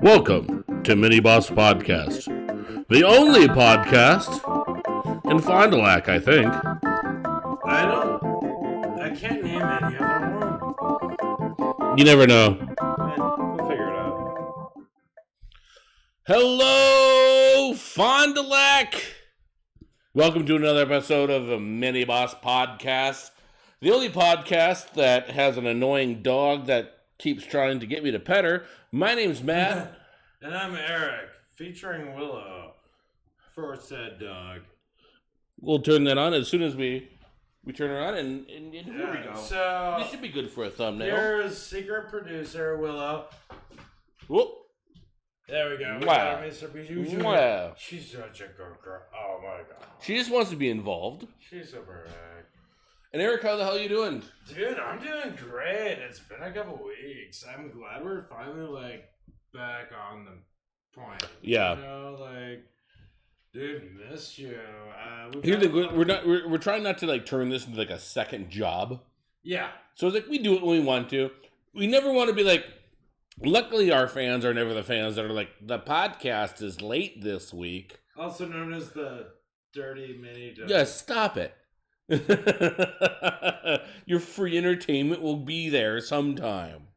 Welcome to Miniboss Podcast, the only podcast in Fond du Lac, I think. I can't name any other one. You never know. We'll figure it out. Hello, Fond du Lac. Welcome to another episode of the Miniboss Podcast, the only podcast that has an annoying dog that keeps trying to get me to pet her. My name's Matt. And I'm Eric, featuring Willow for said dog. We'll turn that on as soon as we turn her on, and here we go. So this should be good for a thumbnail. Here's secret producer Willow. Whoop. There we go. Wow. Wow. She's such a good girl. Oh my god. She just wants to be involved. She's so perfect. And Eric, how the hell are you doing? Dude, I'm doing great. It's been a couple weeks. I'm glad we're finally back on the point. Yeah. You know, dude, missed you. We're trying not to turn this into a second job. Yeah. So it's we do it when we want to. We never want to be luckily our fans are never the fans that are the podcast is late this week. Also known as the dirty mini dog. Yeah, stop it. Your free entertainment will be there sometime.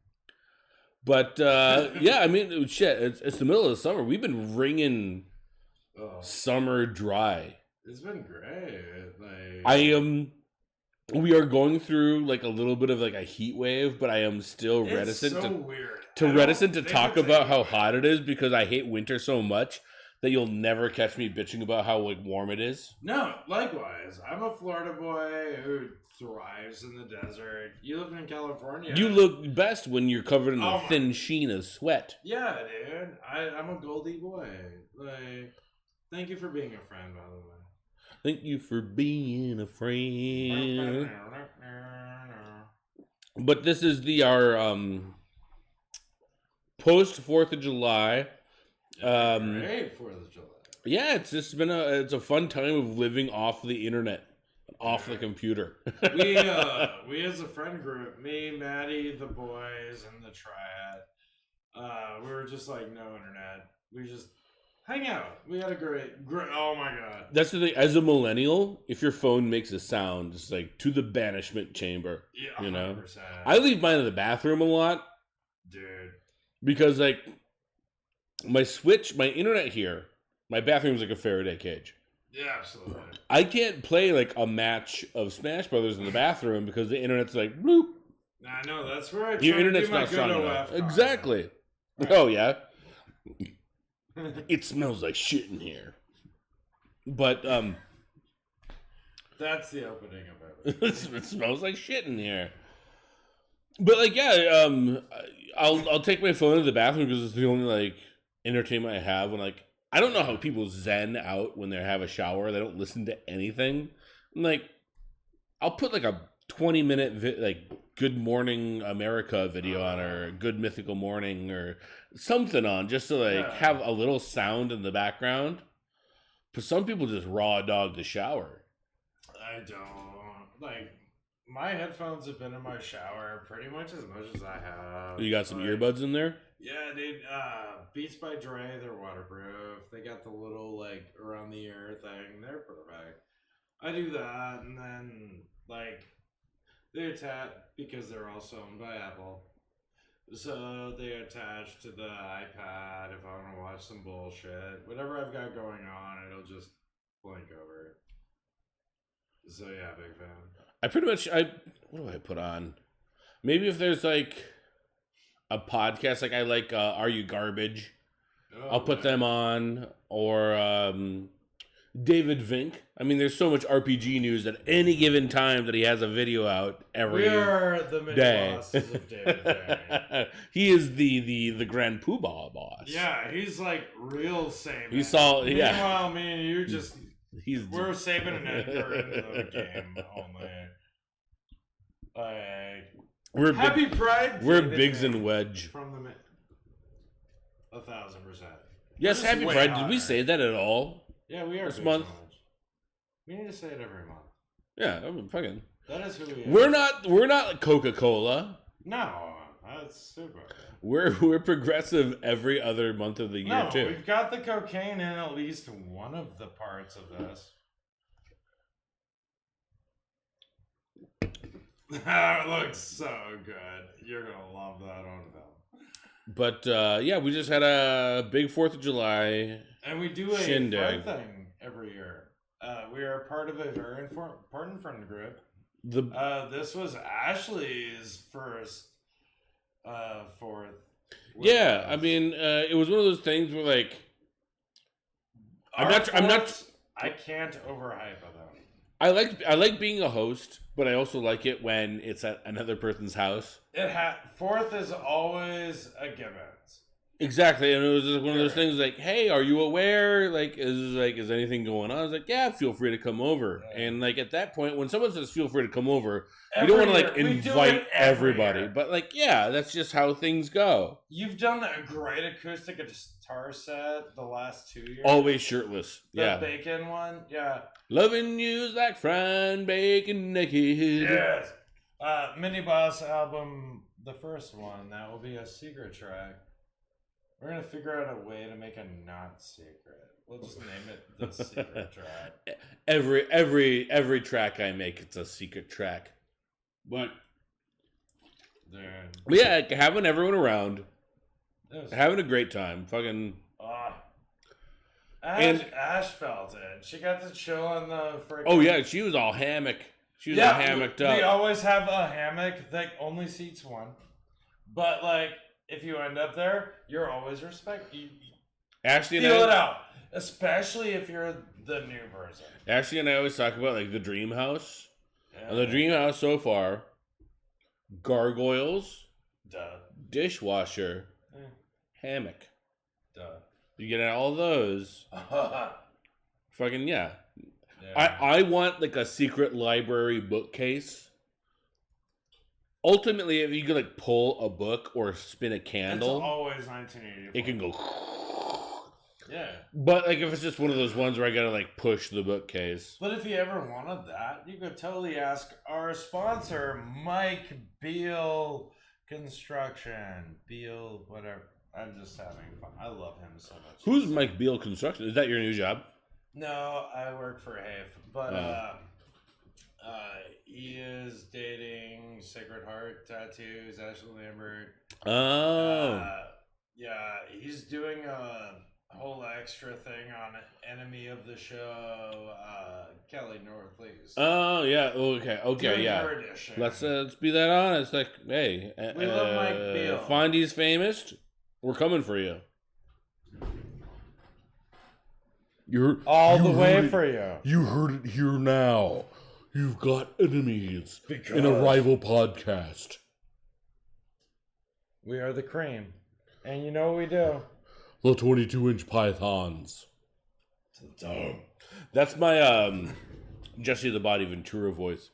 But yeah, I mean, shit, it's the middle of the summer. We've been wringing summer dry. It's been great. We are going through a little bit of a heat wave, but I am still reticent to talk about how hot it is because I hate winter so much that you'll never catch me bitching about how warm it is. No, likewise. I'm a Florida boy who thrives in the desert. You live in California. You look best when you're covered in a thin sheen of sweat. Yeah, dude. I'm a Goldie boy. Thank you for being a friend, by the way. Thank you for being a friend. But this is our post 4th of July. Great 4th of July. Yeah, it's just been a fun time of living off the internet, off the computer. we as a friend group, me, Maddie, the boys, and the triad, we were just no internet. We just hang out. We had a great. Oh my god. That's the thing. As a millennial, if your phone makes a sound, it's to the banishment chamber. Yeah, 100%. You know. I leave mine in the bathroom a lot, dude, because my internet here, my bathroom's a Faraday cage. Yeah, absolutely. I can't play a match of Smash Brothers in the bathroom because the internet's bloop. I know, that's where I try your internet's to do my not strong enough. content. Exactly. Right. Oh yeah. It smells like shit in here. But that's the opening of it. It smells like shit in here. But I'll take my phone to the bathroom because it's the only entertainment I have when I don't know how people zen out when they have a shower. They don't listen to anything. I'm I'll put a 20-minute Good Morning America video on, or Good Mythical Morning or something on, just to have a little sound in the background. But some people just raw dog the shower. I don't my headphones have been in my shower pretty much as I have. You got some earbuds in there? Yeah, dude. Beats by Dre, they're waterproof. They got the little around the ear thing. They're perfect. I do that, and then they attach because they're also owned by Apple. So they attach to the iPad if I want to watch some bullshit. Whatever I've got going on, it'll just blink over. So yeah, big fan. I pretty much what do I put on? Maybe if there's a podcast I like Are You Garbage? I'll put them on, or David Vink. I mean, there's so much RPG news at any given time that he has a video out every day. We are the Minibosses of David Vink. He is the Grand Poobah boss. Yeah, he's real saving. You saw, yeah. Meanwhile, me and you we're saving an Edgar into the game only. Happy Pride. We're Biggs and Wedge. From the 1,000%. Yes, Happy Pride. Did we say that at all? Yeah, we are this month. We need to say it every month. Yeah, I mean, fucking. That is who we are. We're not Coca-Cola. No, That's super. We're progressive every other month of the year No, too. we've got the cocaine in at least one of the parts of this. That looks so good. You're gonna love that on film. But yeah, we just had a big 4th of July. And we do a Shindig. friend thing every year. We are part of a very important friend group. This was Ashley's first 4th. Yeah, I mean, it was one of those things where like I'm not. I can't overhype them. I like being a host, but I also like it when it's at another person's house. 4th is always a given. Exactly, and it was just one of those things like, "Hey, are you aware? Is anything going on?" I was like, "Yeah, feel free to come over." Yeah. And like at that point, when someone says, "Feel free to come over," you don't want to like invite everybody, but like, yeah, that's just how things go. You've done a great acoustic guitar set the last 2 years. Always shirtless. The bacon one, yeah. Loving you's like frying bacon naked. Yes. Miniboss album, the first one, that will be a secret track. We're gonna figure out a way to make it not secret. We'll just name it the secret track. Every track I make, it's a secret track. But yeah, having everyone around, having a great time. Fucking. Ash felt it. She got to chill on the freaking. Oh yeah, she was all hammock. She was all hammocked up. We always have a hammock that only seats one, but like. If you end up there, you're always respected. Ashley feel it out, especially if you're the new person. Ashley and I always talk about like the dream house. Yeah. And the dream house so far: gargoyles, dishwasher, hammock. You get all those. Fucking yeah. I want like a secret library bookcase. Ultimately, if you could like pull a book or spin a candle, it's always 1984. It can go. Yeah. But like if it's just one of those ones where I gotta like push the bookcase. But if you ever wanted that, you could totally ask our sponsor, Mike Beal Construction. Beal, whatever. I'm just having fun. I love him so much. Who's Mike Beal Construction? Is that your new job? No, I work for HAVE. But he is dating Sacred Heart Tattoos, Ashley Lambert. Oh. Yeah, he's doing a whole extra thing on Enemy of the Show, Kelly Northleaf. Oh, yeah. Okay, doing yeah. Her edition. Let's be that honest. Like, hey. We love Mike Beal. Fondy's famous. We're coming for you. You heard it here now. You've got enemies in a rival podcast. We are the cream. And you know what we do? The 22-inch pythons. That's my Jesse the Body Ventura voice.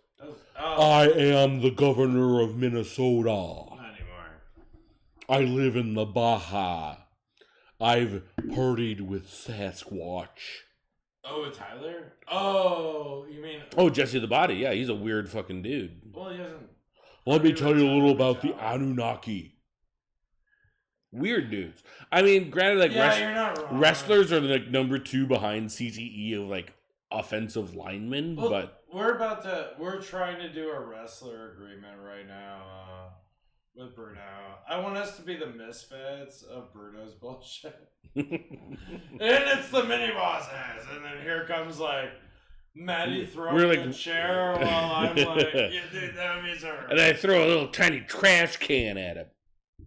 I am the governor of Minnesota. Not anymore. I live in the Baja. I've partied with Sasquatch. Oh, Tyler? Oh, you mean... Oh, Jesse the Body. Yeah, he's a weird fucking dude. Well, he doesn't... Let me tell you a little about the Anunnaki. Weird dudes. I mean, granted, like you're not wrong. Wrestlers are like number 2 behind CTE of like offensive linemen, well, but... We're trying to do a wrestler agreement right now with Bruno. I want us to be the misfits of Bruno's bullshit. And it's the Minibosses, and then here comes like Maddie throwing a chair while I'm like, yeah, dude, that means her. And I throw a little tiny trash can at him.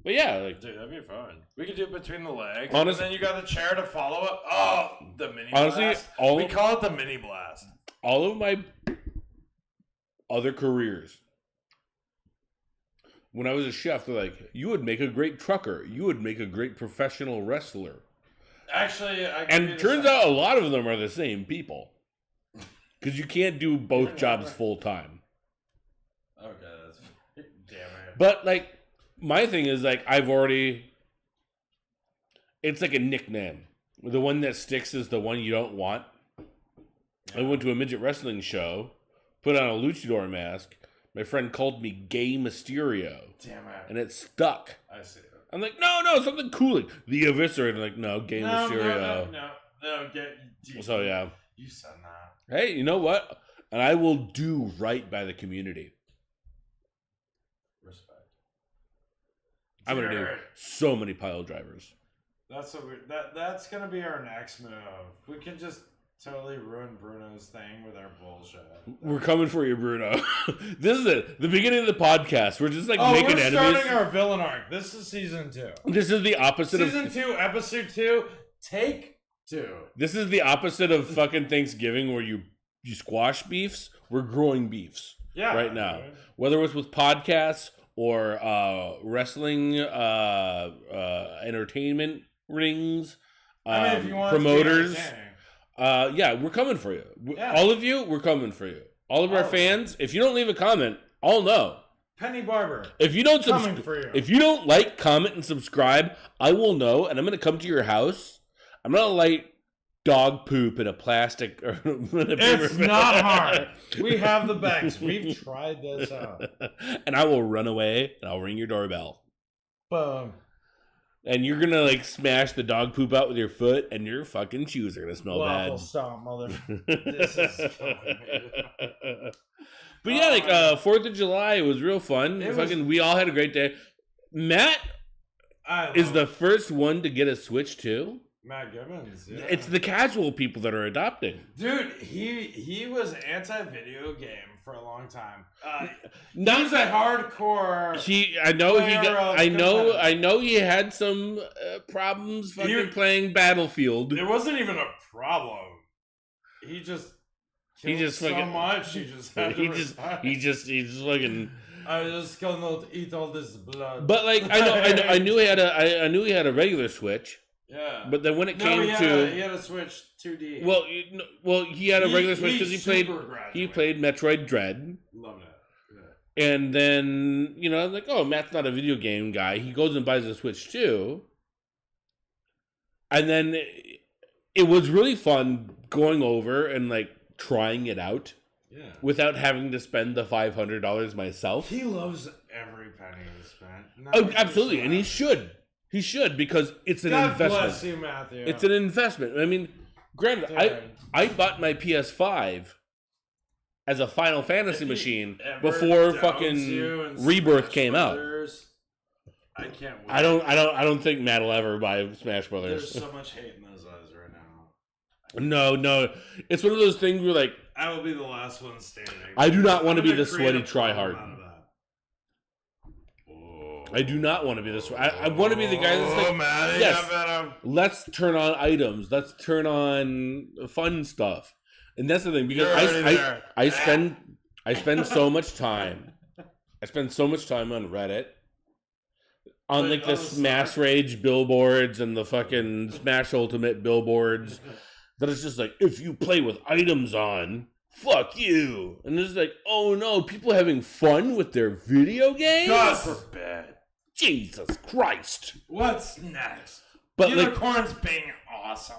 But yeah, like, dude, that'd be fun. We could do it between the legs, honestly, and then you got the chair to follow up. Oh, the mini honestly, blast. We call it the mini blast. All of my other careers, when I was a chef, they're like, you would make a great trucker. You would make a great professional wrestler. Actually, and it turns out a lot of them are the same people. Because you can't do both jobs full time. Okay, that's damn it. But like, my thing is like, it's like a nickname. The one that sticks is the one you don't want. Yeah. I went to a midget wrestling show, put on a luchador mask, My friend called me Gay Mysterio. Damn it. And it stuck. I see it. I'm like, no, something cool. Like, the Eviscerator. I'm like, no, Gay Mysterio. No, So, yeah. You said that. Hey, you know what? And I will do right by the community. Respect. I'm going to do so many pile drivers. That's that's going to be our next move. We can just totally ruin Bruno's thing with our bullshit. We're coming for you, Bruno. This is it. The beginning of the podcast. We're just like making enemies. We're starting our villain arc. This is season 2. This is the opposite season 2, episode 2, take 2. This is the opposite of fucking Thanksgiving where you squash beefs. We're growing beefs right now. Right. Whether it's with podcasts or wrestling, entertainment rings, if you want promoters. Yeah, we're coming for you. Yeah. All of you, we're coming for you. All of our fans, if you don't leave a comment, I'll know. Penny Barber. If you don't coming for you. If you don't like, comment, and subscribe, I will know, and I'm going to come to your house. I'm going to light dog poop in a plastic. It's not hard. We have the bags. We've tried this out. And I will run away, and I'll ring your doorbell. Boom. And you're going to, like, smash the dog poop out with your foot, and your fucking shoes are going to smell bad. Stop, mother. This is But yeah, like, 4th of July, it was real fun. We all had a great day. Matt is the first one to get a Switch, too. Matt Gibbons, yeah. It's the casual people that are adopting. Dude, he was anti-video game for a long time. He's a hardcore. I know he had some problems playing Battlefield. It wasn't even a problem. He just so much. He just fucking. I just gonna eat all this blood. But like I knew he had a regular Switch. Yeah. But then when it came he had a Switch 2D. Well, he had a regular Switch because he played Metroid Dread. Loved it. Yeah. And then like, oh, Matt's not a video game guy. He goes and buys a Switch too. And then it was really fun going over and like trying it out. Yeah. Without having to spend the $500 myself. He loves every penny he spent. Oh, absolutely, and he should. He should, because it's an investment. God bless you, Matthew. It's an investment. I mean, granted, I bought my PS5 as a Final Fantasy machine before fucking Rebirth came out. I can't wait. I don't think Matt will ever buy Smash Brothers. There's so much hate in those eyes right now. No. It's one of those things where, like, I will be the last one standing. I do not want to be the sweaty tryhard. I do not want to be this. I want to be the guy that's like, yes, let's turn on items. Let's turn on fun stuff. And that's the thing, because I spend so much time. I spend so much time on Reddit, on like the Smash Rage billboards and the fucking Smash Ultimate billboards, that it's just like, if you play with items on, fuck you. And it's like, oh no, people having fun with their video games? God forbid. Jesus Christ. What's next? But Unicorns being awesome.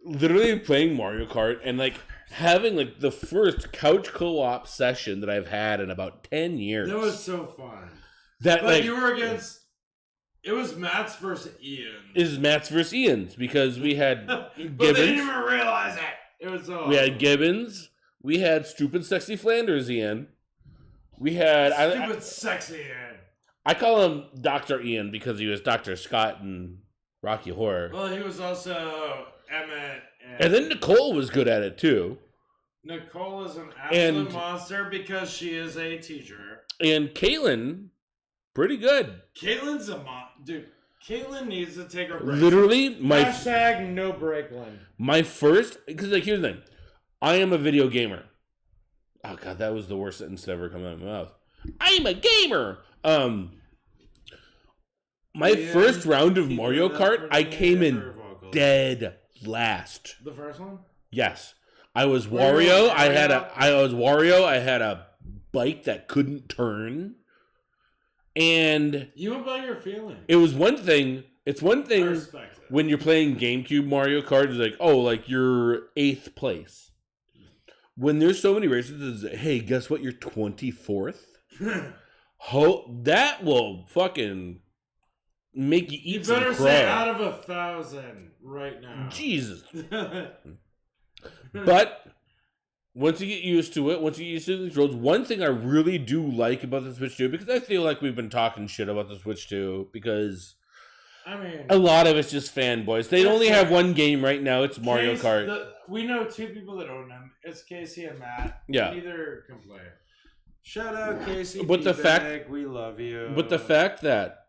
Literally playing Mario Kart and like having like the first couch co-op session that I've had in about 10 years. That was so fun. But you were against... It was Matt's versus Ian. It was Matt's versus Ian's, because we had Gibbons. But they didn't even realize it. It was so We had Gibbons. We had Stupid Sexy Flanders Ian. We had... Stupid Sexy Ian. I call him Dr. Ian because he was Dr. Scott in Rocky Horror. Well, he was also Emmett. And then Nicole was good at it, too. Nicole is an absolute monster because she is a teacher. And Caitlin, pretty good. Caitlin's a dude. Caitlin needs to take a break. Literally, hashtag no breakland. My first... Because, like, here's the thing. I am a video gamer. Oh, God, that was the worst sentence to ever come out of my mouth. I'm a gamer! My first round of Mario Kart, I came in dead last. The first one? Yes. I was Wario. I had a bike that couldn't turn. And you went by your feeling. It was one thing. It's one thing when you're playing GameCube Mario Kart, it's like, oh, like you're 8th place. When there's so many races, it's, hey, guess what? You're 24th. That will fucking make you You eat some better crow. say out of 1,000 right now. Jesus. But once you get used to it, once you get used to the controls, one thing I really do like about the Switch 2, because I feel like we've been talking shit about the Switch 2, because I mean, a lot of it's just fanboys. They only have one game right now. It's Mario Kart. We know two people that own them. It's Casey and Matt. Yeah. Neither complain. Shout out Casey. But the fact, we love you. But the fact that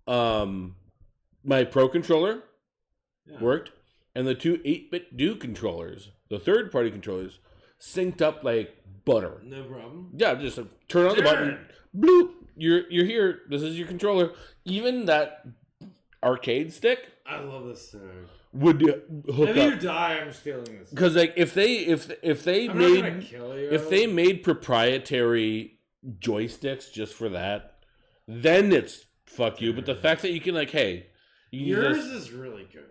my Pro controller worked, and the two 8-bit Duke controllers, the third-party controllers, synced up like butter. No problem. Yeah, just turn on the button. Bloop. You're here. This is your controller. Even that arcade stick. I love this stick. Would hook if up. You die, I'm stealing this. Because like if they I'm not gonna kill you. If they made proprietary joysticks just for that, then it's fuck you. But the fact that you can like, hey, yours is really good.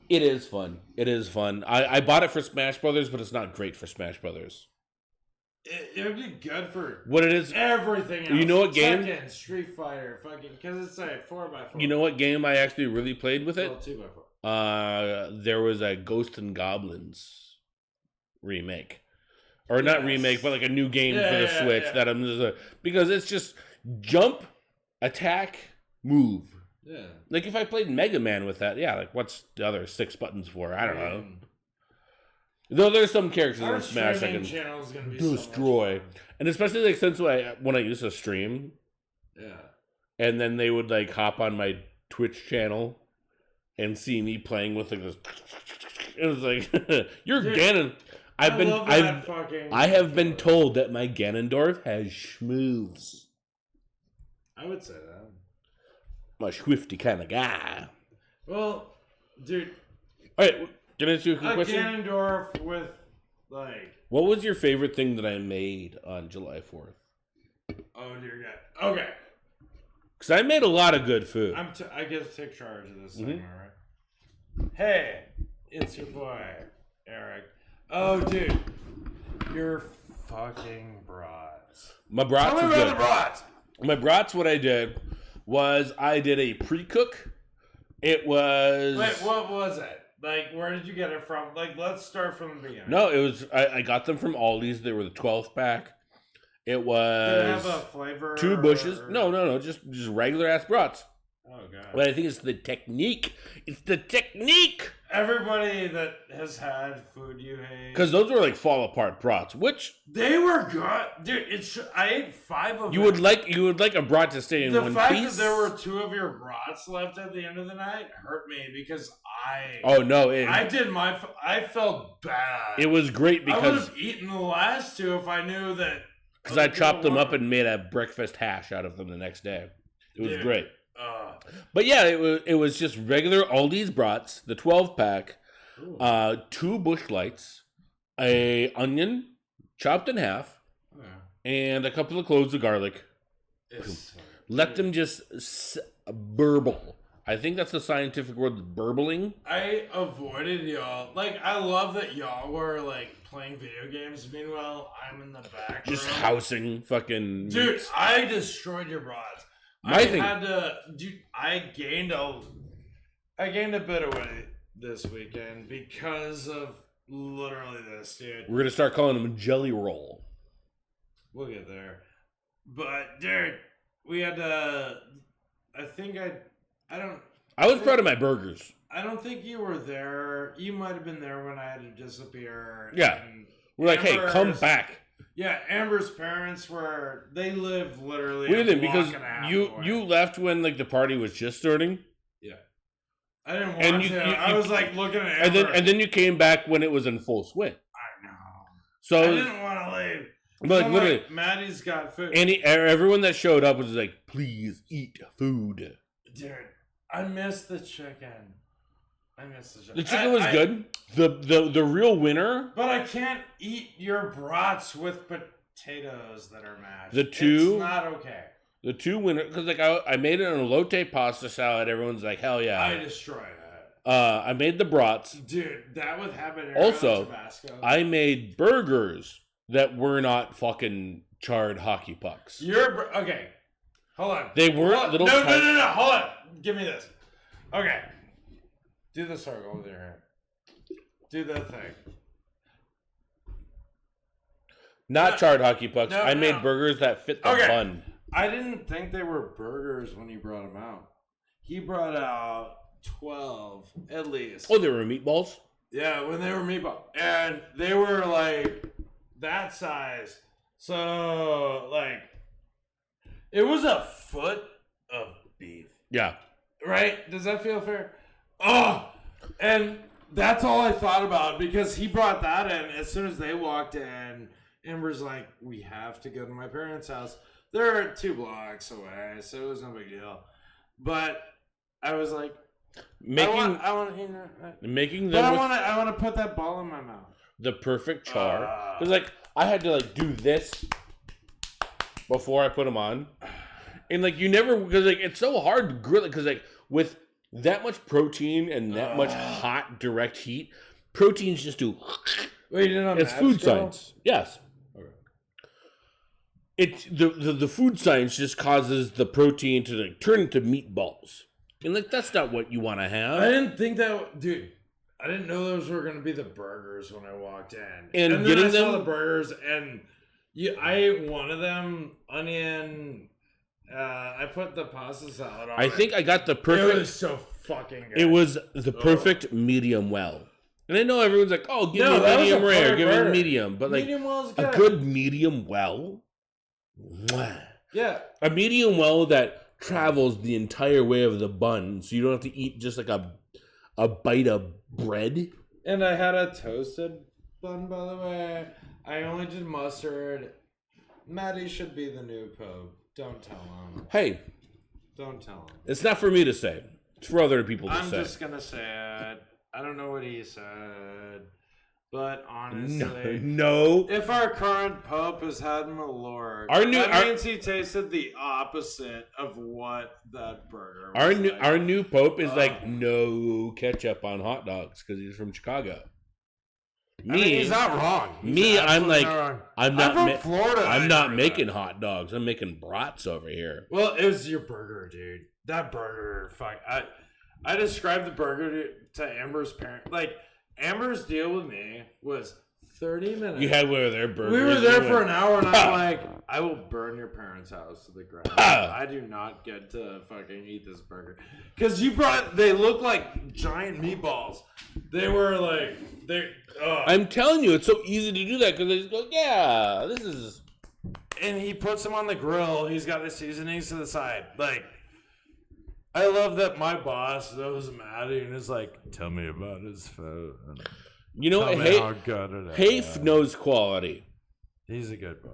It is fun. It is fun. I bought it for Smash Brothers, but it's not great for Smash Brothers. It would be good for what it is. Everything else. You know what game? Tekken, Street Fighter, fucking, because it's like 4x4. You know what game I actually really played with it? Well, 2x4. There was a Ghosts and Goblins remake, or not remake, but like a new game for the Switch that I'm just because it's just jump, attack, move. Yeah. Like if I played Mega Man with that, like what's the other 6 buttons for? I don't know. Though there's some characters in Smash I can destroy, and especially like since when I used to stream, and then they would like hop on my Twitch channel and see me playing with like this. It was like you're Ganon. I have been told that my Ganondorf has schmoves. I would say that. I'm a swifty kind of guy. Well, dude. All right. Can I ask you a quick question? Ganondorf with, like... What was your favorite thing that I made on July 4th? Oh, dear God. Okay. Because I made a lot of good food. I get to take charge of this segment, right? Hey, it's your boy, Eric. Oh, dude. Your fucking brats. My brats Tell me about the brats! My brats, what I did was I did a pre-cook. It was... Wait, what was it? Like, where did you get it from? Like, let's start from the beginning. No, it was... I got them from Aldi's. They were the 12-pack. It was... Did it have a flavor? 2 bushes. No. Just regular-ass brats. Oh, God. But I think it's the technique. It's the technique! Everybody that has had food you hate... Because those were, like, fall-apart brats, which... They were good. Dude, I ate 5 of them. You would like a brat to stay in one piece? The fact that there were 2 of your brats left at the end of the night hurt me because Oh, no. I felt bad. It was great because... I would have eaten the last 2 if I knew that... Because I chopped them up and made a breakfast hash out of them the next day. It was great. But yeah, it was just regular Aldi's brats, the 12-pack, 2 bush lights, a onion chopped in half, and a couple of cloves of garlic. Let them just burble. I think that's the scientific word, burbling. I avoided y'all. Like, I love that y'all were, like, playing video games. Meanwhile, I'm in the back just housing fucking... Dude, meats. I destroyed your brats. I gained a bit of weight this weekend because of literally this, dude. We're gonna start calling them a jelly roll. We'll get there. But dude, we had I was proud of my burgers. I don't think you were there. You might have been there when I had to disappear. Yeah. We're like, hey, come back. Yeah, Amber's parents they live literally. What do you think? Because you left when like the party was just starting. Yeah, I didn't want to. I was like looking at Amber, and then you came back when it was in full swing. I know. So I didn't want to leave. But like, literally, Maddie's got food. Everyone that showed up was like, please eat food. Dude, I miss the chicken. The chicken was good. The real winner. But I can't eat your brats with potatoes that are mashed. It's not okay. The 2 winners, because like I made it in a elote pasta salad. Everyone's like, hell yeah. I destroyed it. I made the brats. Dude, that with habanero also, Tabasco. I made burgers that were not fucking charred hockey pucks. Okay. Hold on. They weren't little. No. Hold on. Give me this. Okay. Do the circle with your hand. Do the thing. Not charred hockey pucks. I made burgers that fit the bun. I didn't think they were burgers when he brought them out. He brought out 12 at least. Oh, they were meatballs? Yeah, when they were meatball. And they were like that size. So, like, it was a foot of beef. Yeah. Right? Does that feel fair? Oh! And that's all I thought about because he brought that in as soon as they walked in. Amber's like, we have to go to my parents' house. They're 2 blocks away, so it was no big deal. But I was like, I want to put that ball in my mouth. The perfect char. Because like I had to like do this before I put them on, and like you never because like it's so hard to grill it because like with that much protein and that much hot direct heat, proteins just do. Wait, you didn't have it's food science. Yes. It's the food science just causes the protein to like turn into meatballs, and like that's not what you want to have. I didn't think that, dude. I didn't know those were gonna be the burgers when I walked in, and then getting I saw them the burgers, and I ate one of them, onion. I put the pasta salad on. I think I got the perfect. It was so fucking good. It was the perfect medium well. And I know everyone's like, "Oh, give me medium rare, give me medium," but like medium well is good. A good medium well. Mwah. Yeah. A medium well that travels the entire way of the bun, so you don't have to eat just like a bite of bread. And I had a toasted bun, by the way. I only did mustard. Maddie should be the new pope. Don't tell him. Hey. Don't tell him. It's not for me to say. It's for other people to say. I'm just going to say it. I don't know what he said. But honestly, no. If our current pope has had Malort, that means he tasted the opposite of what that burger was. Our new pope is like no ketchup on hot dogs because he's from Chicago. He's not wrong. I'm like wrong. I'm from Florida. I'm not making hot dogs. I'm making brats over here. Well, it was your burger, dude. That burger, fuck. I described the burger to Amber's parent like. Amber's deal with me was 30 minutes. You had one of their burgers. We were there for an hour, and I'm like, I will burn your parents' house to the ground. I do not get to fucking eat this burger. Because they look like giant meatballs. They were like, I'm telling you, it's so easy to do that because they just go, yeah, this is. And he puts them on the grill. He's got the seasonings to the side. Like, I love that my boss knows Maddie and is like, tell me about his food. You know, Hafe knows quality. He's a good boy.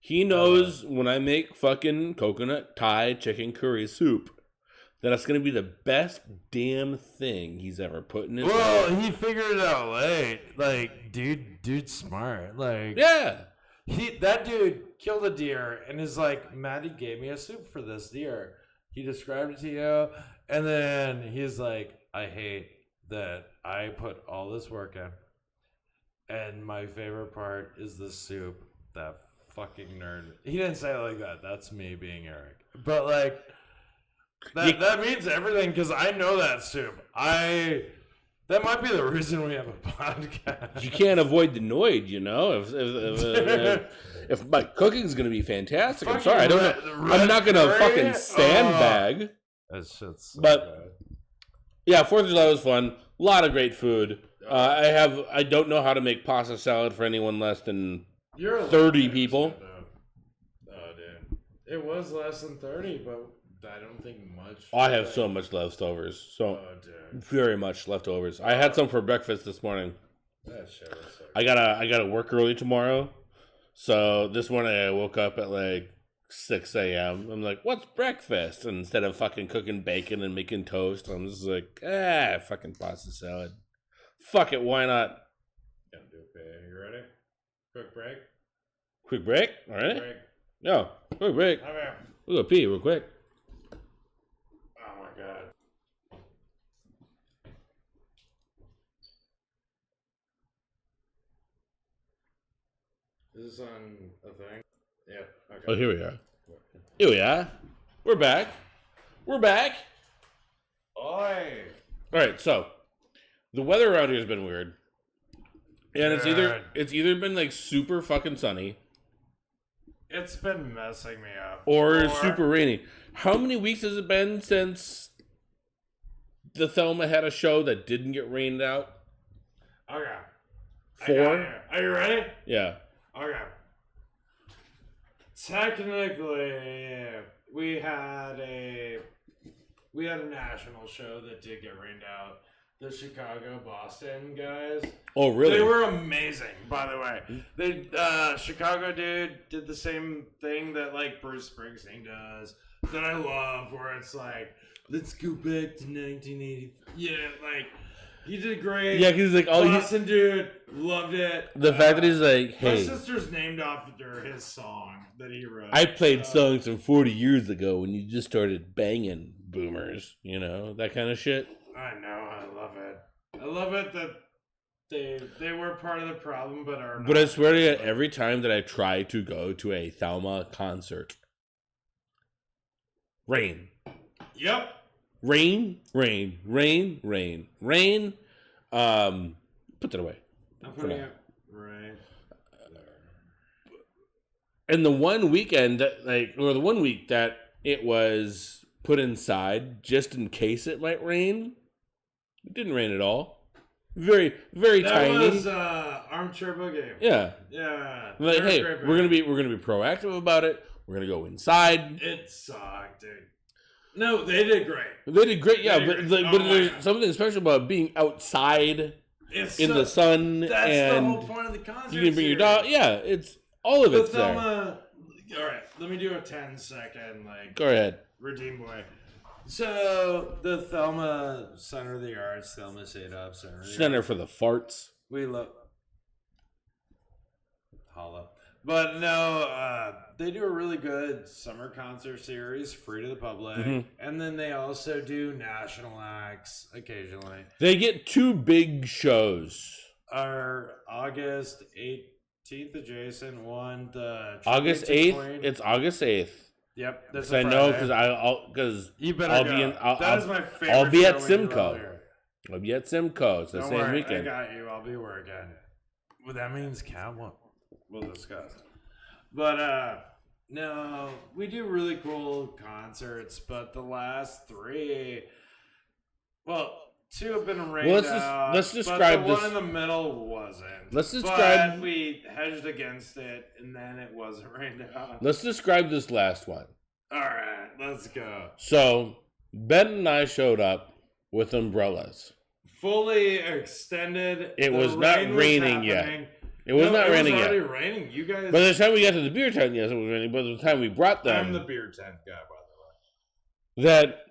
He knows when I make fucking coconut Thai chicken curry soup, that it's going to be the best damn thing he's ever put in his life. He figured it out late. Like, dude's smart. Like, yeah. That dude killed a deer and is like, Maddie gave me a soup for this deer. He described it to you, and then he's like, I hate that I put all this work in, and my favorite part is the soup. That fucking nerd. He didn't say it like that. That's me being Eric. But, like, that means everything, because I know that soup. That might be the reason we have a podcast. You can't avoid the Noid, you know? If my cooking's going to be fantastic, I'm sorry. I'm not going to fucking sandbag. That shit's so but, bad. Yeah, 4th of July was fun. A lot of great food. I don't know how to make pasta salad for anyone less than 30 people. Oh, dude. It was less than 30, but I don't think much. I have so much leftovers. Very much leftovers. I had some for breakfast this morning. That shit was so I gotta work early tomorrow. So this morning I woke up at like 6 a.m. I'm like, what's breakfast? And instead of fucking cooking bacon and making toast, I'm just like, fucking pasta salad. Fuck it, why not? Yeah, you ready? Quick break? Quick break? All right. Break. No, quick break. We'll go pee real quick. Oh my god. Is this on a thing? Yeah. Okay. Oh, here we are. Here we are. We're back. We're back. Oi. All right, so the weather around here has been weird, and it's either been like super fucking sunny It's been messing me up. or super rainy. How many weeks has it been since the Thelma had a show that didn't get rained out? Okay. 4? Are you ready? Yeah. Okay. Technically, we had a national show that did get rained out. The Chicago Boston guys. Oh, really? They were amazing, by the way. They Chicago dude did the same thing that like Bruce Springsteen does that I love, where it's like, let's go back to 1980. Yeah, like he did great. Yeah, because like Boston dude loved it. The fact that he's like, my hey, sister's named after his song that he wrote. I played songs from 40 years ago when you just started banging boomers, you know, that kind of shit. I know, I love it. I love it that they were part of the problem, but are not. But I swear to you, every time that I try to go to a Thelma concert, rain. Yep. Rain. Put that away. I'm putting it right there. And the one weekend, the 1 week that it was put inside just in case it might rain, it didn't rain at all. Very, very tiny. That was armchair boogie. Yeah. Yeah. Like, hey, we're gonna be proactive about it. We're gonna go inside. It sucked, dude. No, they did great. They did great, yeah. But there's God. something special about being outside in the sun. That's and the whole point of the concert. you can bring your dog. Yeah, it's all of it's there. All right, let me do a 10-second Go ahead. Redeem Boy. So the Thelma Center of the Arts, Thelma Sadov Center for the farts. We love holla. But no, they do a really good summer concert series, free to the public. Mm-hmm. And then they also do national acts occasionally. They get 2 big shows. Our August 18th adjacent one, the August 8th. It's August 8th. Yep, that's I know because you better I'll go. be in. That is my favorite. I'll be at show when you're Simcoe. out here. I'll be at Simcoe. It's the Don't same worry, weekend. I got you. I'll be working. Well, that means Cat won't. We'll discuss. But no, we do really cool concerts. But the last 3, well, 2 have been rained out. Let's describe but the this. one in the middle wasn't. Let's describe. But we hedged against it, and then it wasn't rained out. Let's describe this last one. All right, let's go. So Ben and I showed up with umbrellas. Fully extended. It was not raining yet. It was not raining yet. It was already raining. You guys. By the time we got to the beer tent, yes, it was raining. But by the time we brought them, I'm the beer tent guy, by the way. that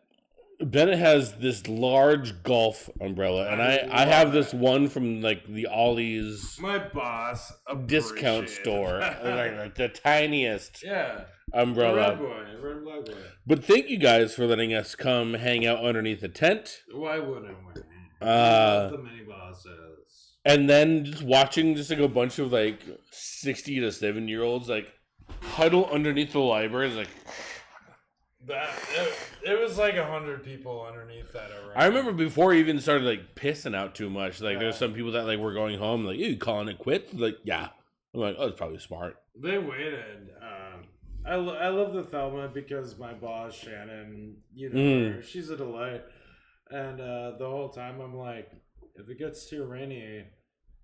Bennett has this large golf umbrella, and I have this one from like the Ollie's My boss discount store, like the tiniest Yeah. umbrella. Red boy, red black boy. But thank you guys for letting us come hang out underneath the tent. Why wouldn't we? The Minibosses. And then just watching just like a bunch of like 60 to 7-year-olds like huddle underneath the library. It's like It was like 100 people underneath that array. I remember before we even started like pissing out too much. Like there's some people that like were going home like, you calling it quits? Like, yeah. I'm like, oh, it's probably smart. They waited. I love the Thelma because my boss Shannon, you know, her, she's a delight. And the whole time I'm like, if it gets too rainy,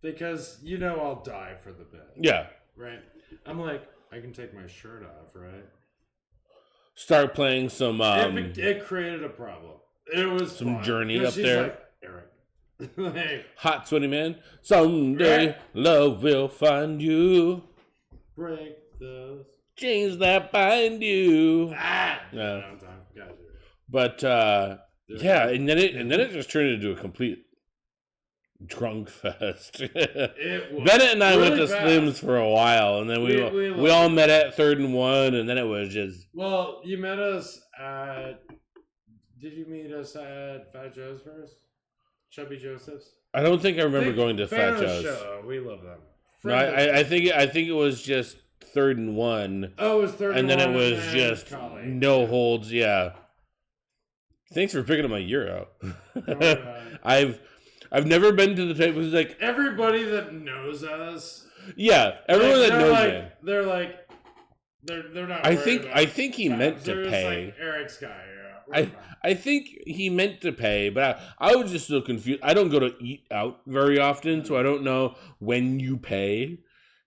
because you know I'll die for the bit. Yeah. Right. I'm like, I can take my shirt off, right? Start playing some it created a problem. It was some fun. Journey up She's there. Like, Eric. Like, Hot Sweaty Man. Someday love will find you. break those Chains that bind you. Yeah. Gotcha. But yeah, and then it just turned into a complete drunk fest. Bennett and I really went to fast. Slim's for a while, and then we all met at 3rd and 1, and then it was just. Well, you met us at. Did you meet us at Fat Joe's first? Chubby Joseph's. I don't think I remember going to Fan Fat of the Joe's. show. We love them. No, I think it was just 3rd and 1. Oh, it was 3rd and then it one, was and just Collie. no holds. Yeah. Thanks for picking up my Euro. I've never been to the type who's like everybody that knows us. Yeah, everyone that knows me. They're not. I think he meant to pay. Like Eric's guy. Yeah, I think he meant to pay, but I was just so confused. I don't go to eat out very often, so I don't know when you pay.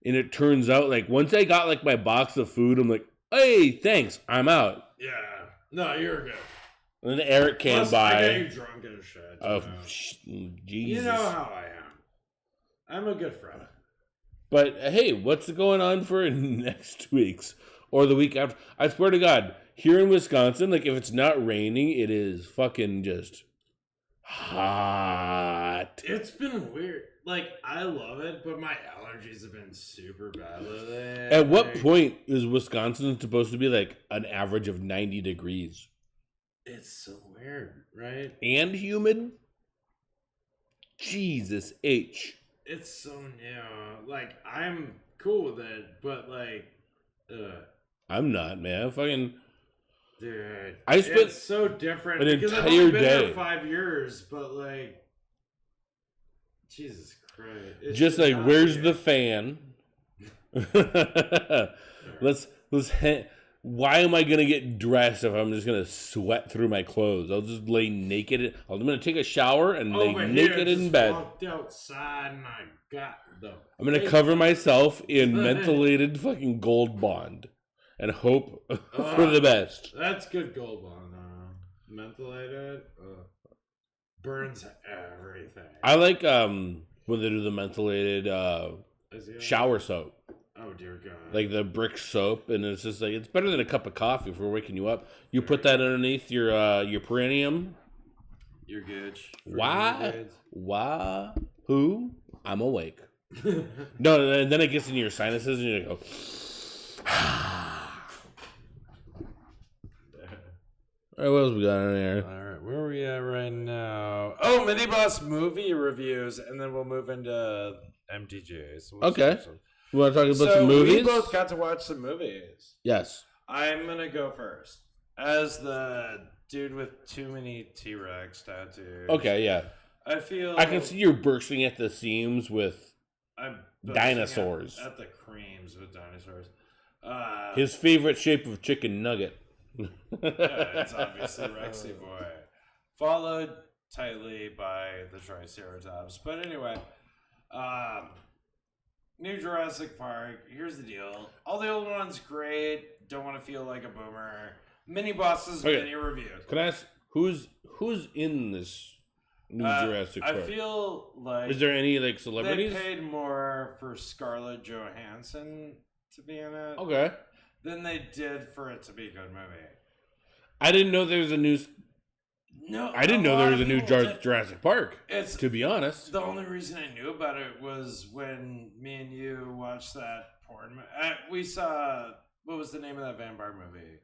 And it turns out, like, once I got, like, my box of food, I'm like, hey, thanks, I'm out. Yeah. No, you're good. And then Eric came by. I got you drunk as shit. Oh, Jesus. You know how I am. I'm a good friend. But, hey, what's going on for next week's? Or the week after? I swear to God, here in Wisconsin, like, if it's not raining, it is fucking just hot. It's been weird. Like, I love it, but my allergies have been super bad lately. At what point is Wisconsin supposed to be, like, an average of 90 degrees? It's so weird, right? And humid? Jesus H. It's so new. Like, I'm cool with it, but, like, I'm not, man. Fucking... Dude, I spent it's so different an because I've entire only been day. there 5 years, but like, Jesus Christ! It's just like, where's weird. the fan? Why am I gonna get dressed if I'm just gonna sweat through my clothes? I'll just lay naked. I'm gonna take a shower and lay naked in bed. Walked outside and I got the. I'm gonna cover myself in mentholated fucking Gold Bond and hope for the best. That's good Gold Bond. Mentholated burns everything. I like when they do the mentholated shower soap. Oh dear God! Like the brick soap, and it's just like it's better than a cup of coffee for waking you up. You put that underneath your perineum. You're good. Why? Why? Who? I'm awake. No, and then it gets into your sinuses, and you go. All right, what else we got in there? All right, where are we at right now? Oh, Miniboss movie reviews, and then we'll move into MTG. So okay. You want to talk about some movies? We both got to watch some movies. Yes. I'm going to go first. As the dude with too many T-Rex tattoos. Okay, yeah. I can see you're bursting at the seams with dinosaurs. At the creams with dinosaurs. His favorite shape of chicken nugget. Yeah, it's obviously Rexy Boy. Followed tightly by the Triceratops. But anyway, New Jurassic Park. Here's the deal. All the old ones great. Don't want to feel like a boomer. Mini-bosses, mini reviews. Can I ask who's in this New Jurassic Park? I feel like is there any like celebrities? They paid more for Scarlett Johansson to be in it. Okay. Than they did for it to be a good movie. I didn't know there was a new. No, I didn't know there was a new Jurassic Park. To be honest, the only reason I knew about it was when me and you watched that porn. We saw, what was the name of that vampire movie?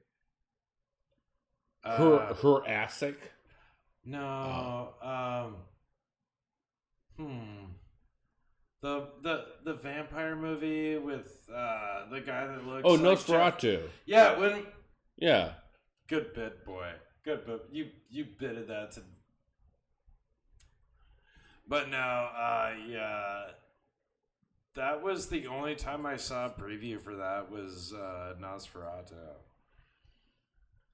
Jurassic. No. The vampire movie with the guy that looks. Oh, like Nosferatu. Yeah. Yeah. Good bit, boy. Good bit. You bitted that to. But no, yeah. That was the only time I saw a preview for that was Nosferatu.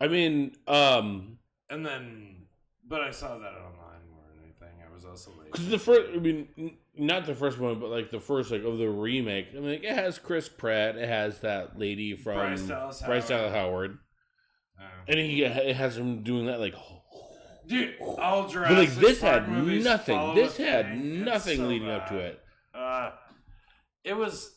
I mean, and then, but I saw that online more than anything. I was also late. Because the first, I mean, not the first one, but like the first, like of the remake. I mean, like, it has Chris Pratt. It has that lady from Bryce Dallas Howard. And it has him doing that, like, dude, all Jurassic but like this Park had movies nothing. This had thing. nothing so leading bad. up to it. It was.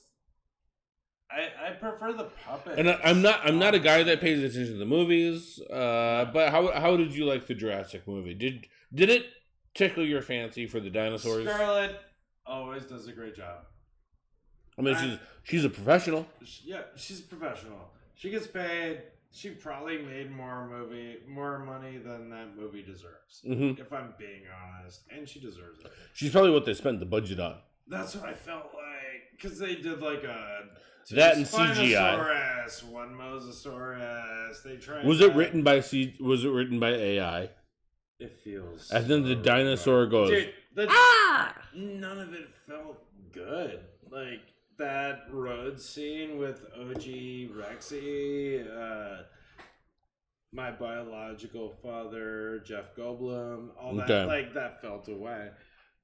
I prefer the puppets. And I'm not a guy that pays attention to the movies. But how did you like the Jurassic movie? Did it tickle your fancy for the dinosaurs? Scarlett always does a great job. I mean, she's a professional. Yeah, she's a professional. She gets paid. She probably made more money than that movie deserves. Mm-hmm. If I'm being honest, and she deserves it. She's probably what they spent the budget on. That's what I felt like. because they did like a that and CGI. Spinosaurus, one Mosasaurus. They tried. Was it written by Was it written by AI? It feels. And then the dinosaur goes. Dude, Ah! None of it felt good. Like that road scene with OG Rexy, my biological father, Jeff Goldblum, all that. Okay. Like that felt away.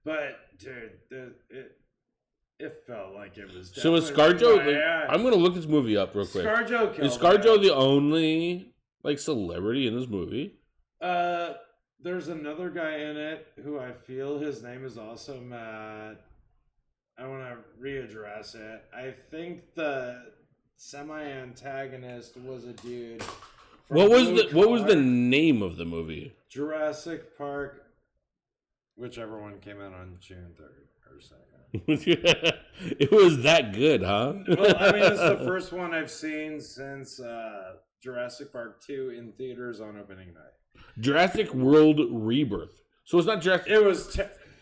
But dude, it felt like it was. So is ScarJo? I'm gonna look this movie up real quick. ScarJo killed is ScarJo the only like celebrity in this movie? There's another guy in it who I feel his name is also Matt. I want to readdress it. I think the semi-antagonist was a dude. What was the name of the movie? Jurassic Park, whichever one came out on June 3rd or 2nd. It was that good, huh? Well, I mean, it's the first one I've seen since Jurassic Park 2 in theaters on opening night. Jurassic World Rebirth. So it's not Jurassic. It was.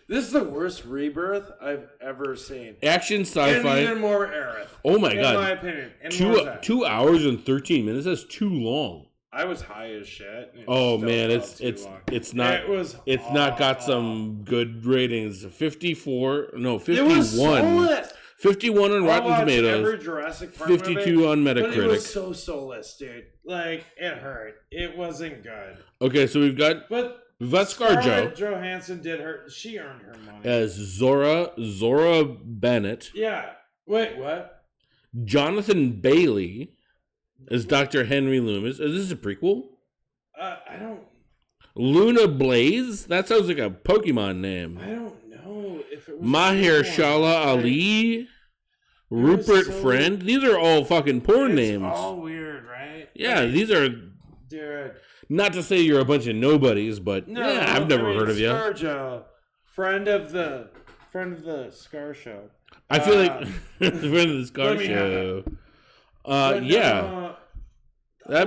This is the worst rebirth I've ever seen. Action sci-fi. And even more Aerith. Oh my god! In my opinion. 2 hours and 13 minutes. That's too long. I was high as shit. Oh man, it's not. It was. It's not got some good ratings. 51. It was soulless. 51 on Rotten Tomatoes. Every Jurassic Park 52 movie, on Metacritic. But it was so soulless, dude. Like it hurt. It wasn't good. Okay, so we've got ScarJo. Scarlett Johansson did her. She earned her money as Zora Bennett. Yeah. Wait, what? Jonathan Bailey as Dr. Henry Loomis. Is this a prequel? I don't. Luna Blaze. That sounds like a Pokemon name. I don't know if it was. Mahershala Ali. Rupert Friend. These are all fucking porn names. It's all weird, right? Yeah, these are. Dude. Not to say you're a bunch of nobodies, but I've never heard of you. ScarJo, friend of the Scar Show. I feel like friend of the Scar Show. That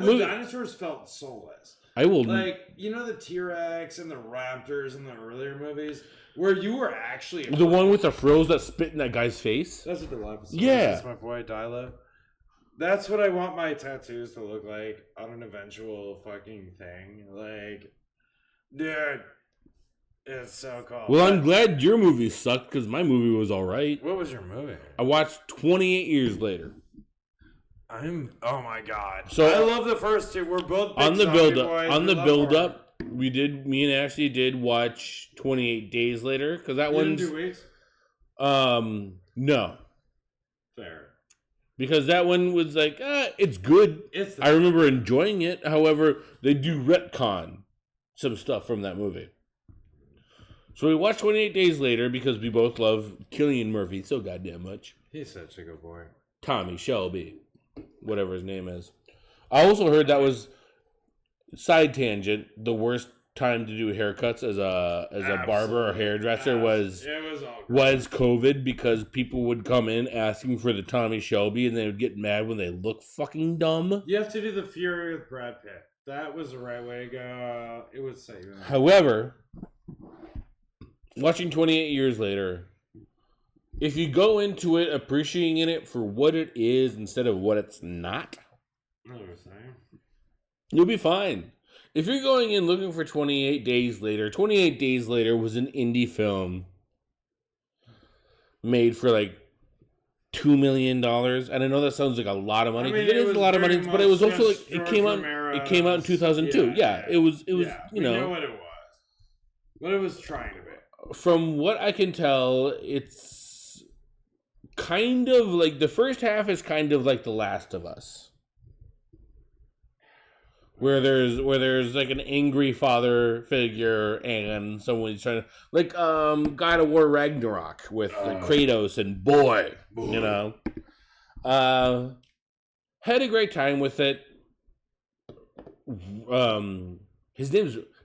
movie. The dinosaurs felt soulless. I will the T-Rex and the Raptors in the earlier movies, where you were actually the one with the frills that spit in that guy's face. That's what the life is. Yeah, that's my boy Dilo. That's what I want my tattoos to look like on an eventual fucking thing. Like, dude, it's so cool. Well, I'm glad your movie sucked because my movie was all right. What was your movie? I watched 28 Years Later. Oh my god. So I love the first two. We're both big on the build up. Boys. On the build up, me and Ashley did watch 28 Days Later because that one's 2 weeks. No. Fair. Because that one was like, it's good. I remember enjoying it. However, they do retcon some stuff from that movie. So we watched 28 Days Later because we both love Cillian Murphy so goddamn much. He's such a good boy. Tommy Shelby, whatever his name is. I also heard that was, side tangent, the worst time to do haircuts as a barber or hairdresser was COVID, because people would come in asking for the Tommy Shelby and they would get mad when they look fucking dumb. You have to do the Fury with Brad Pitt. That was the right way to go. It would say. However, watching 28 Years Later, if you go into it appreciating it for what it is instead of what it's not, you'll be fine. If you're going in looking for 28 Days Later, 28 Days Later was an indie film made for like $2 million. And I know that sounds like a lot of money. It is a lot of money, but it was also like it came out in 2002. It was we know what it was. What it was trying to be. From what I can tell, it's kind of like the first half is kind of like The Last of Us. Where there's like an angry father figure and someone's trying to like God of War Ragnarok with Kratos and boy, you know. Had a great time with it. His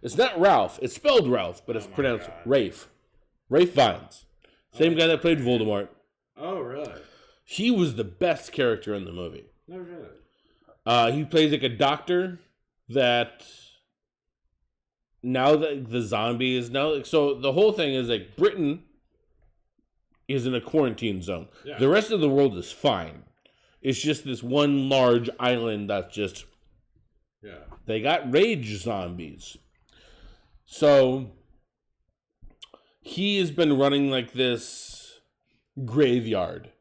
it's not Ralph, it's spelled Ralph, but it's pronounced Rafe. Rafe Fiennes. Same guy that played Voldemort. Oh really? He was the best character in the movie. No really. He plays like a doctor that now that the zombie is now, so the whole thing is like Britain is in a quarantine zone. Yeah. The rest of the world is fine. It's just this one large island that's just... Yeah. They got rage zombies. So he has been running like this graveyard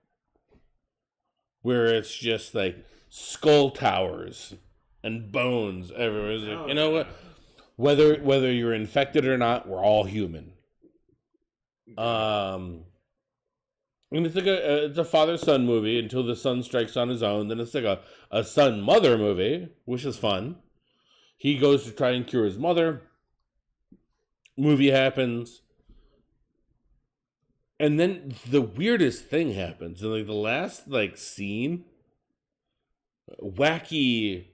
where it's just like skull towers and bones everywhere. It's like, you know what? Whether you're infected or not, we're all human. And it's like it's a father-son movie until the son strikes on his own. Then it's like a son-mother movie, which is fun. He goes to try and cure his mother. Movie happens. And then the weirdest thing happens. In like the last like scene, wacky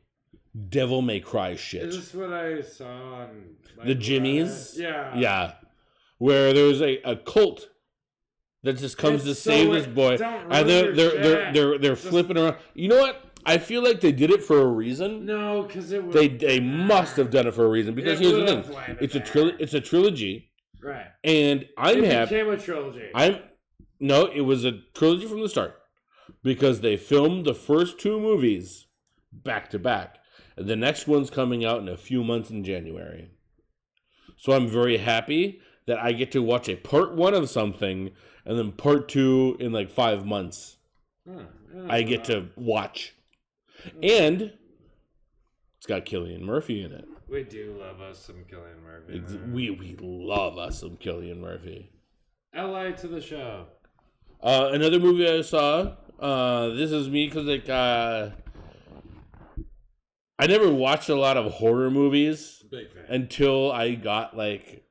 Devil May Cry shit. Is this what I saw on like, the Jimmies? Yeah. Yeah. Where there's a cult that just comes to save this boy. And they're flipping around. You know what? I feel like they did it for a reason. No, because it was... They must have done it for a reason. Because here's the thing. It's a trilogy. Right. And it became a trilogy. No, it was a trilogy from the start. Because they filmed the first two movies back to back. And the next one's coming out in a few months in January. So I'm very happy that I get to watch a part 1 of something and then part 2 in like 5 months. I get to watch. And it's got Cillian Murphy in it. We do love us some Cillian Murphy. We love us some Cillian Murphy. LA to the show. Another movie I saw. This is me because like I never watched a lot of horror movies. Big fan. Until I got like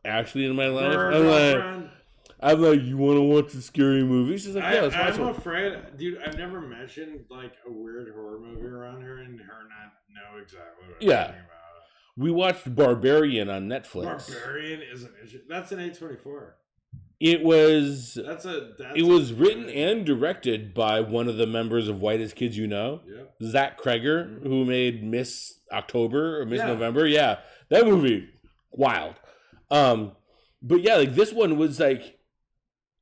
Ashley in my life. I'm like, you want to watch a scary movie? She's like, yeah, let's watch I'm one. afraid, dude, I've never mentioned like a weird horror movie around her and her not know exactly what I'm talking about. We watched Barbarian on Netflix. Barbarian is an issue. That's an A24. It was. It was written and directed by one of the members of Whitest Kids You Know, Zach Kreger, who made Miss October or Miss November. Yeah, that movie, wild. But yeah, like this one was like.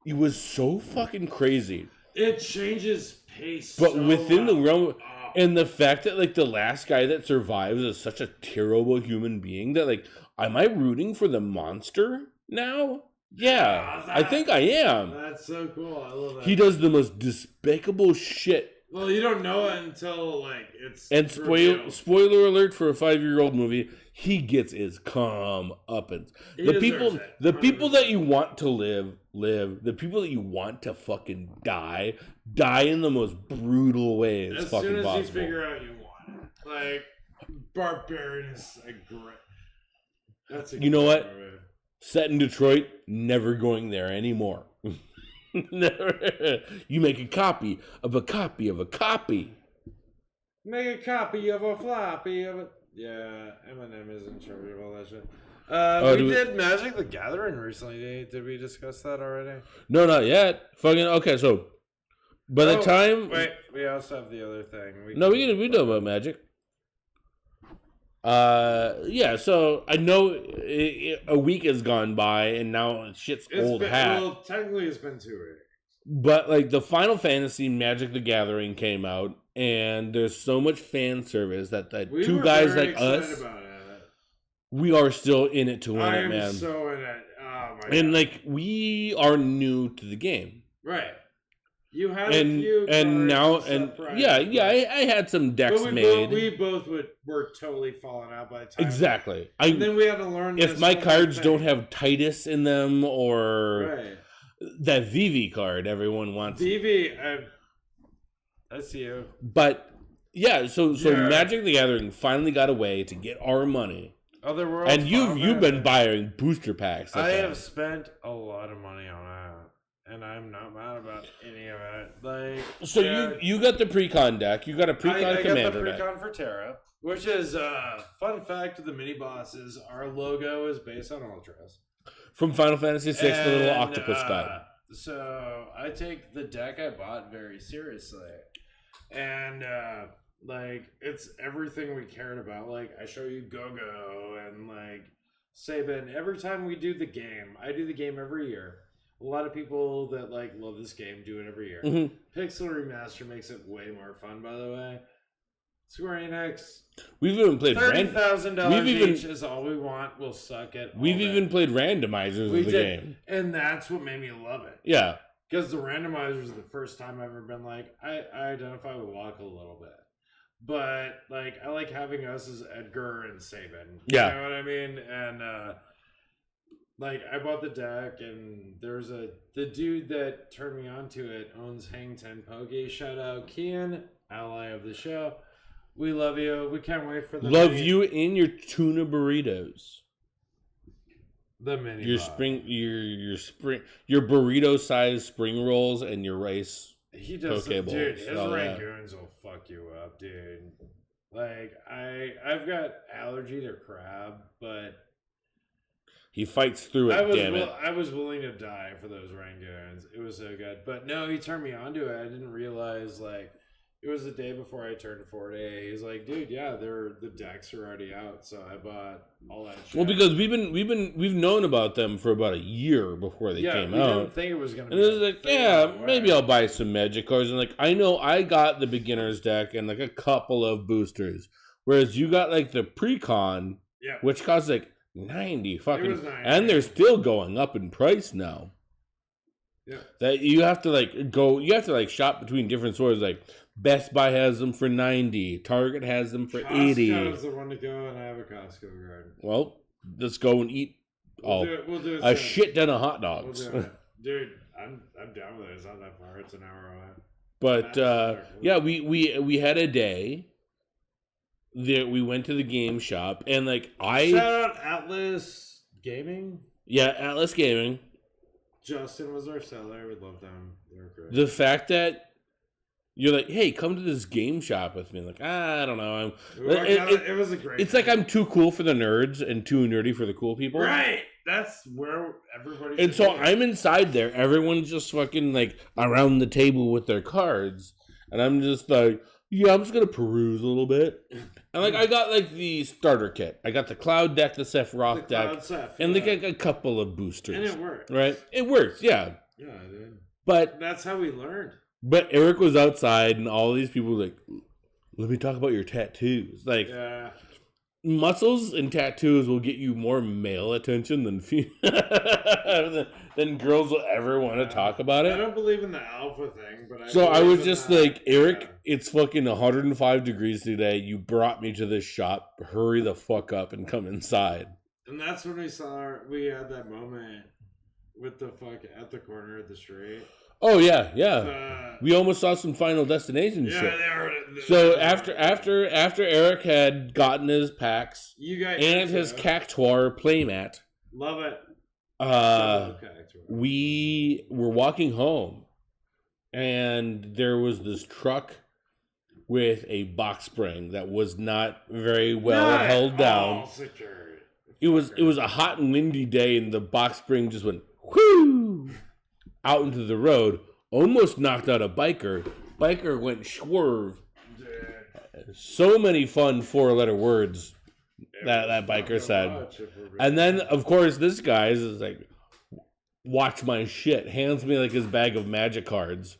It was so fucking crazy. It changes pace. But so within the realm, and the fact that like the last guy that survives is such a terrible human being that like, am I rooting for the monster now? Yeah, I think I am. That's so cool. I love that. He does the most despicable shit. Well, you don't know it until like it's. And spoiler alert for a 5-year-old movie. He gets his comeuppance. The people that you want to live. The people that you want to fucking die in the most brutal ways as fucking soon as possible. You figure out you want it. Like Barbarian is a great. That's a. You know what? Movie. Set in Detroit, never going there anymore. You make a copy of a copy of a copy. Make a copy of a floppy of a. Yeah, Eminem is in charge of all that shit. We did Magic the Gathering recently. Did we discuss that already? No, not yet. Fucking okay. So by the time we also have the other thing. We know about Magic. Yeah. So I know a week has gone by and now shit's old hat. Well, technically it's been 2 weeks. But like the Final Fantasy Magic the Gathering came out. And there's so much fan service that two guys like us, we are still in it to win it, man. I am so in it. Oh my and God. like we are new to the game, right? You had a few, and now, and I had some decks made. We both were totally falling out by the time. Exactly. And then we had to learn. If my cards don't have Titus in them or that VV card, everyone wants VV. I see you. But yeah, so Magic the Gathering finally got a way to get our money. Other worlds. And you've been buying booster packs. I have spent a lot of money on that, and I'm not mad about any of it. Like, so you got the precon deck. You got a precon commander deck. I got the precon for Terra, which is fun fact of the mini bosses. Our logo is based on Ultras from Final Fantasy VI, the little octopus guy. So I take the deck I bought very seriously. And like it's everything we cared about. Like I show you Go-Go and like Sabin. Every time we do the game, I do the game every year. A lot of people that like love this game do it every year. Mm-hmm. Pixel Remaster makes it way more fun, by the way. Square Enix. We've even played $30,000 each is all we want. We'll suck it. We've even played randomizers of the game. And that's what made me love it. Yeah. Because the randomizers is the first time I've ever been like, I identify with Locke a little bit. But, like, I like having us as Edgar and Sabin. Yeah. You know what I mean? And, like, I bought the deck, and there's the dude that turned me on to it owns Hang Ten Poke. Shout out Kian, ally of the show. We love you. We can't wait for the you in your tuna burritos. The mini your burrito sized spring rolls and your rice. He does, dude. His rangoons will fuck you up, dude. Like I've got allergy to crab, but he fights through it. I was willing to die for those rangoons. It was so good, but no, he turned me onto it. I didn't realize like. It was the day before I turned 40. He's like, dude, yeah, the decks are already out, so I bought all that shit. Well, because we've known about them for about a year before they came out. Didn't think it was gonna. And it was like, yeah, maybe I'll buy some Magic cards. And like, I know I got the beginner's deck and like a couple of boosters, whereas you got like the pre-con, which costs like 90 fucking, and they're still going up in price now. Yeah, that you have to like shop between different stores like. Best Buy has them for 90. Target has them for 80. Costco's the one to go, and I have a Costco card. Well, let's go and eat we'll do it a shit ton of hot dogs. We'll dude, I'm down with it. It's not that far. It's an hour away. But yeah, we had a day that we went to the game shop, and like shout out Atlas Gaming. Yeah, Atlas Gaming. Justin was our seller. We love them. They're great. The fact that you're like, hey, come to this game shop with me. Like, I don't know. It was a great. It's like I'm too cool for the nerds and too nerdy for the cool people. Right. That's where everybody. And so I'm inside there. Everyone's just fucking like around the table with their cards, and I'm just like, yeah, I'm just gonna peruse a little bit. And like, I got like the starter kit. I got the Cloud deck, the Sephiroth deck, and like a couple of boosters. And it worked. Right. It works. Yeah. Yeah, it did. But that's how we learned. But Eric was outside, and all these people were like, let me talk about your tattoos. Like, muscles and tattoos will get you more male attention than than girls will ever want to talk about it. I don't believe in the alpha thing, but I was just like, Eric, it's fucking 105 degrees today. You brought me to this shop. Hurry the fuck up and come inside. And that's when we had that moment with the fuck at the corner of the street. Oh yeah. We almost saw some Final Destination shit. So after Eric had gotten his packs and his Cactuar playmat, love it. We were walking home, and there was this truck with a box spring that was not very well held down. It was a hot and windy day, and the box spring just went whoo out into the road, almost knocked out a biker. Biker went swerve. So many fun 4-letter words that biker said. And then, of course, this guy is like, watch my shit. Hands me like his bag of Magic cards.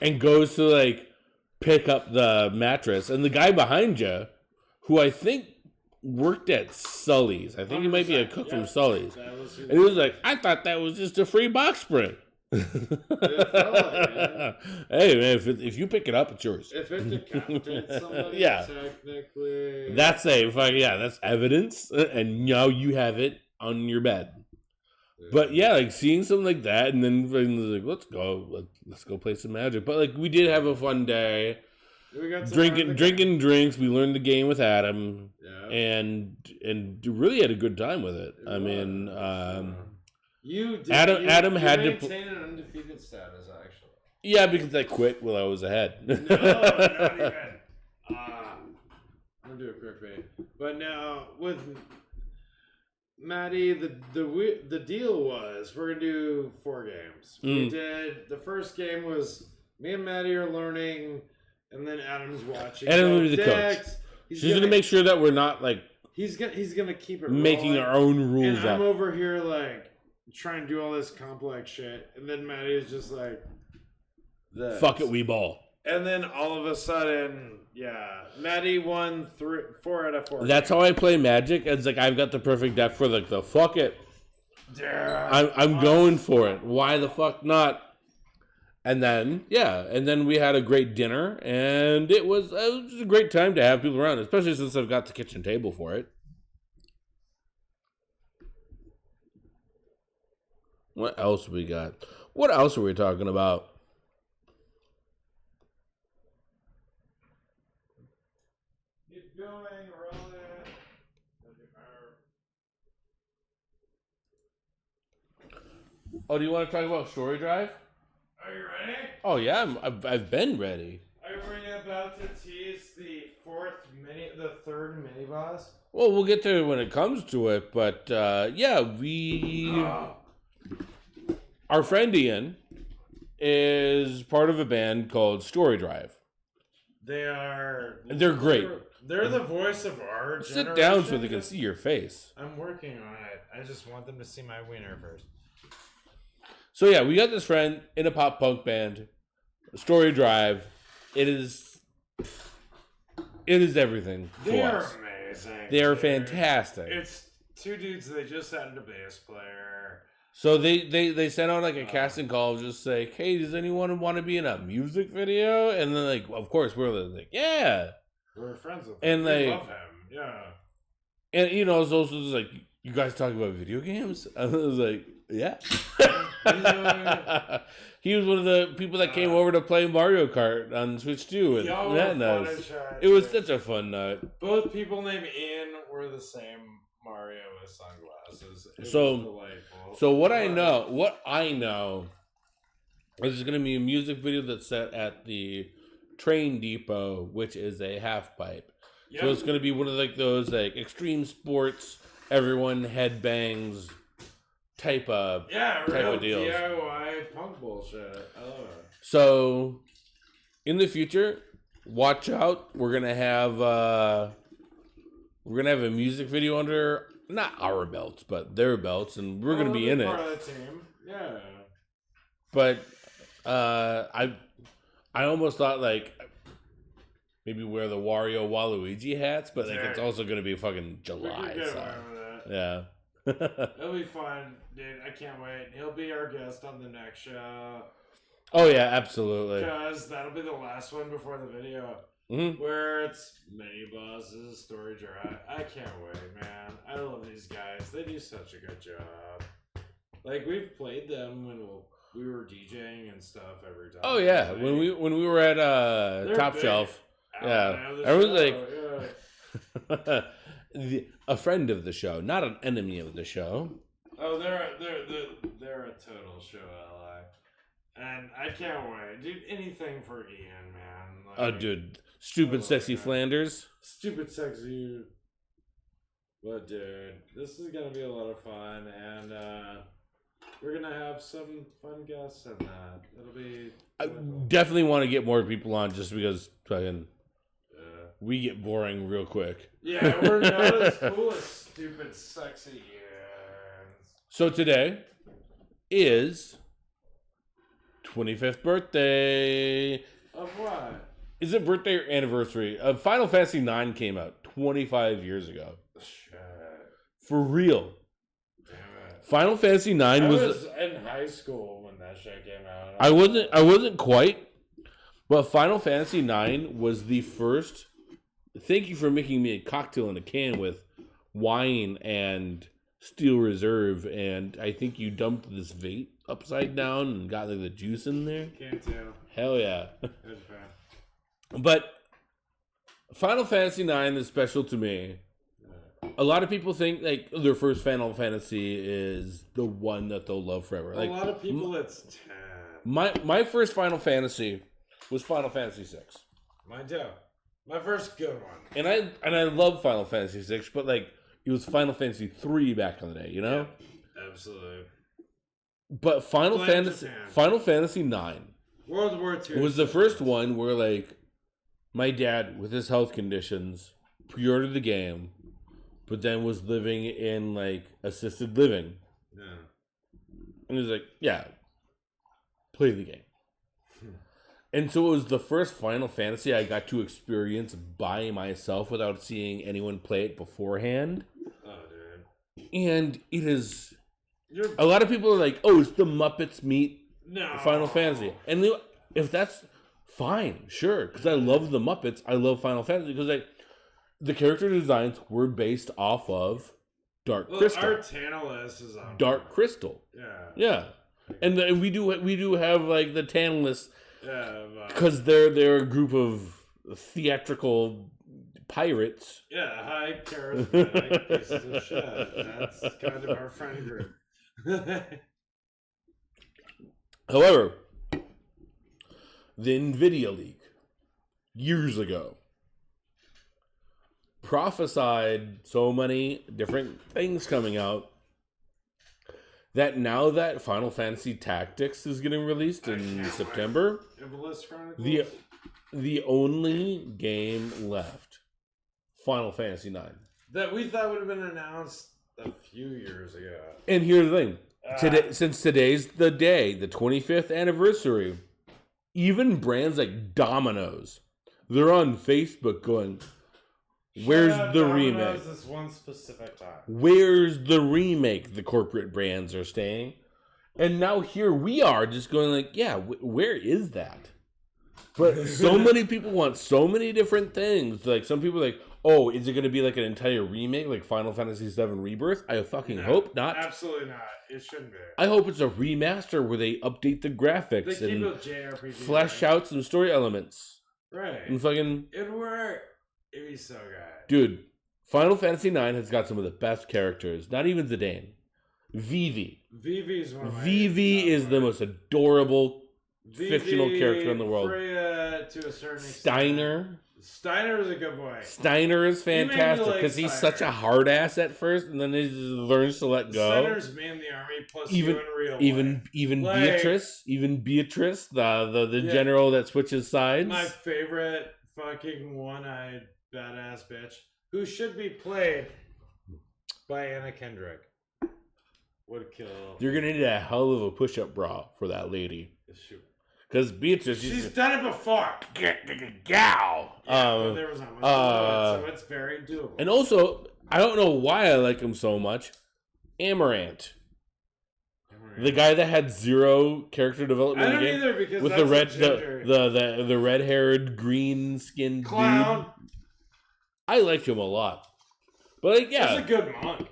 And goes to like pick up the mattress. And the guy behind you, who I think worked at Sully's. I think he might be a cook from Sully's. And he was like, I thought that was just a free box spring. Hey man, if you pick it up, it's yours. If it decapitates somebody, technically, that's that's evidence, and now you have it on your bed. But yeah, like seeing something like that, and then like, let's go play some Magic. But like, we did have a fun day. We got drinking drinks. We learned the game with Adam, and really had a good time with it. Adam had to maintain an undefeated status, actually. Yeah, because I quit while I was ahead. No, not even. I'll do a quick bait. But now with Maddie, the deal was we're gonna do 4 games. We did the first game was me and Maddie are learning. And then Adam's watching. Adam will be the coach. She's gonna make sure that we're not like he's gonna keep it making rolling. our own rules. And I'm over here like try and do all this complex shit, and then Maddie is just like, this. Fuck it, we ball. And then all of a sudden, Maddie won 4 out of 4. That's how I play Magic. It's like I've got the perfect deck for like the fuck it. Yeah, I'm going for it. Why the fuck not? And then we had a great dinner, and it was a great time to have people around, especially since I've got the kitchen table for it. What else we got? What else are we talking about? Keep going, roll it. Oh, do you want to talk about Story Drive? Are you ready? Oh yeah, I've been ready. Are we about to tease the third mini boss? Well, we'll get to it when it comes to it, but our friend Ian is part of a band called Story Drive. They're great. They're the voice of our generation. Sit down so they can see your face. I'm working on it. I just want them to see my wiener first. So yeah, we got this friend in a pop punk band, Story Drive. It is everything. They are amazing. They are fantastic. It's 2 dudes. They just added a bass player. So they sent out like a casting call, just like, hey, does anyone want to be in a music video? And then like, of course, we're like, yeah. We're friends with him. And we like, love him. Yeah. And it's also just like, you guys talk about video games? I was like, yeah. He was one of the people that came over to play Mario Kart on Switch 2. And that night. It was such a fun night. Both people named Ian were the same Mario with sunglasses. It was delightful. So what I know is there's going to be a music video that's set at the train depot, which is a half pipe. Yep. So it's going to be one of like those like extreme sports, everyone headbangs type of deals. DIY punk bullshit. I love it. So in the future, watch out. We're gonna have a music video under not our belts, but their belts, and we're gonna be in part it. Of the team. Yeah. But I almost thought like maybe wear the Wario Waluigi hats, but like it's also gonna be fucking July. Yeah. It'll be fun, dude. I can't wait. He'll be our guest on the next show. Oh yeah, absolutely. Because that'll be the last one before the video, where it's Miniboss' Story Drive. I can't wait, man. I love these guys. They do such a good job. Like we've played them when we were DJing and stuff every time. Oh yeah, when we were at Top big. Shelf. Yeah, everyone's like. A friend of the show, not an enemy of the show. Oh, they're a total show ally, and I can't wait, dude. Anything for Ian, man. Like, dude, stupid sexy Flanders. Stupid sexy. But dude, this is gonna be a lot of fun, and we're gonna have some fun guests in that. It'll be. I definitely want to get more people on, just because fucking. We get boring real quick. Yeah, we're not as cool as stupid, sexy Ians. So today is 25th birthday. Of what? Is it birthday or anniversary? Final Fantasy IX came out 25 years ago. Shit. For real. Damn it. Final Fantasy IX I was in high school when that shit came out. I wasn't quite. But Final Fantasy IX was the first. Thank you for making me a cocktail in a can with wine and Steel Reserve, and I think you dumped this vape upside down and got like the juice in there. Can't tell. Hell yeah. Good fan. But Final Fantasy IX is special to me. A lot of people think like their first Final Fantasy is the one that they'll love forever. Like a lot of people, it's 10. My first Final Fantasy was Final Fantasy VI. Mine too. My first good one. And I love Final Fantasy VI, but like it was Final Fantasy 3 back in the day, you know? Yeah, absolutely. But Final Fantasy 9 World War II was the first one where like my dad with his health conditions pre-ordered the game, but then was living in like assisted living. Yeah. And he's like, yeah, play the game. And so it was the first Final Fantasy I got to experience by myself without seeing anyone play it beforehand. Oh, dude. And it is... A lot of people are like, oh, it's the Muppets meet Final Fantasy. And if that's fine, sure. Because I love the Muppets. I love Final Fantasy. Because like, the character designs were based off of Dark Crystal. Our Tantalus is on Dark Crystal. Yeah. And we do have like the Tantalus. Yeah. Because they're a group of theatrical pirates. Yeah, high charismatic pieces of shit. That's kind of our friend group. However, the NVIDIA leak years ago prophesied so many different things coming out that now that Final Fantasy Tactics is getting released in September, the only game left, Final Fantasy IX. That we thought would have been announced a few years ago. And here's the thing. Today, since today's the day, the 25th anniversary, even brands like Domino's, they're on Facebook going, where's the remake? This one specific time. Where's the remake? The corporate brands are saying. And now here we are just going like, yeah, where is that? But so many people want so many different things. Like some people are like, oh, is it going to be like an entire remake, like Final Fantasy VII Rebirth? I fucking hope not. Absolutely not. It shouldn't be. I hope it's a remaster where they update the graphics and flesh out some story elements. Right. And fucking... It'd work. It'd be so good. Dude, Final Fantasy IX has got some of the best characters. Not even Zidane. Vivi. Vivi is one of my Vivi is the most adorable fictional character in the world. Freya, to a certain extent. Steiner is a good boy. Steiner is fantastic because he's such a hard ass at first, and then he just learns to let go. Steiner's man the army plus even Beatrice, the general that switches sides. My favorite fucking one-eyed badass bitch who should be played by Anna Kendrick. Would kill. You're gonna need a hell of a push-up bra for that lady. Shoot. Because Beatrice... She's done it before. Gal. Yeah, there was not much so it's very doable. And also, I don't know why I like him so much. Amaranth. The guy that had zero character development in the game. Either because with the red-haired, green-skinned clown. Dude. I like him a lot. But like, yeah. He was a good monk.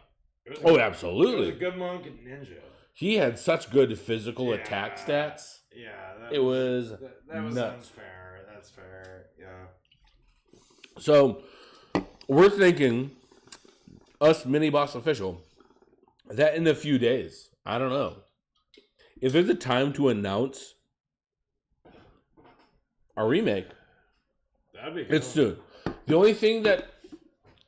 Absolutely. He was a good monk and ninja. He had such good physical attack stats. Yeah, that was nuts. Unfair. That's fair. Yeah. So we're thinking, us Miniboss official, that in a few days, I don't know, if there's a time to announce a remake, that'd be cool. It's soon. The only thing that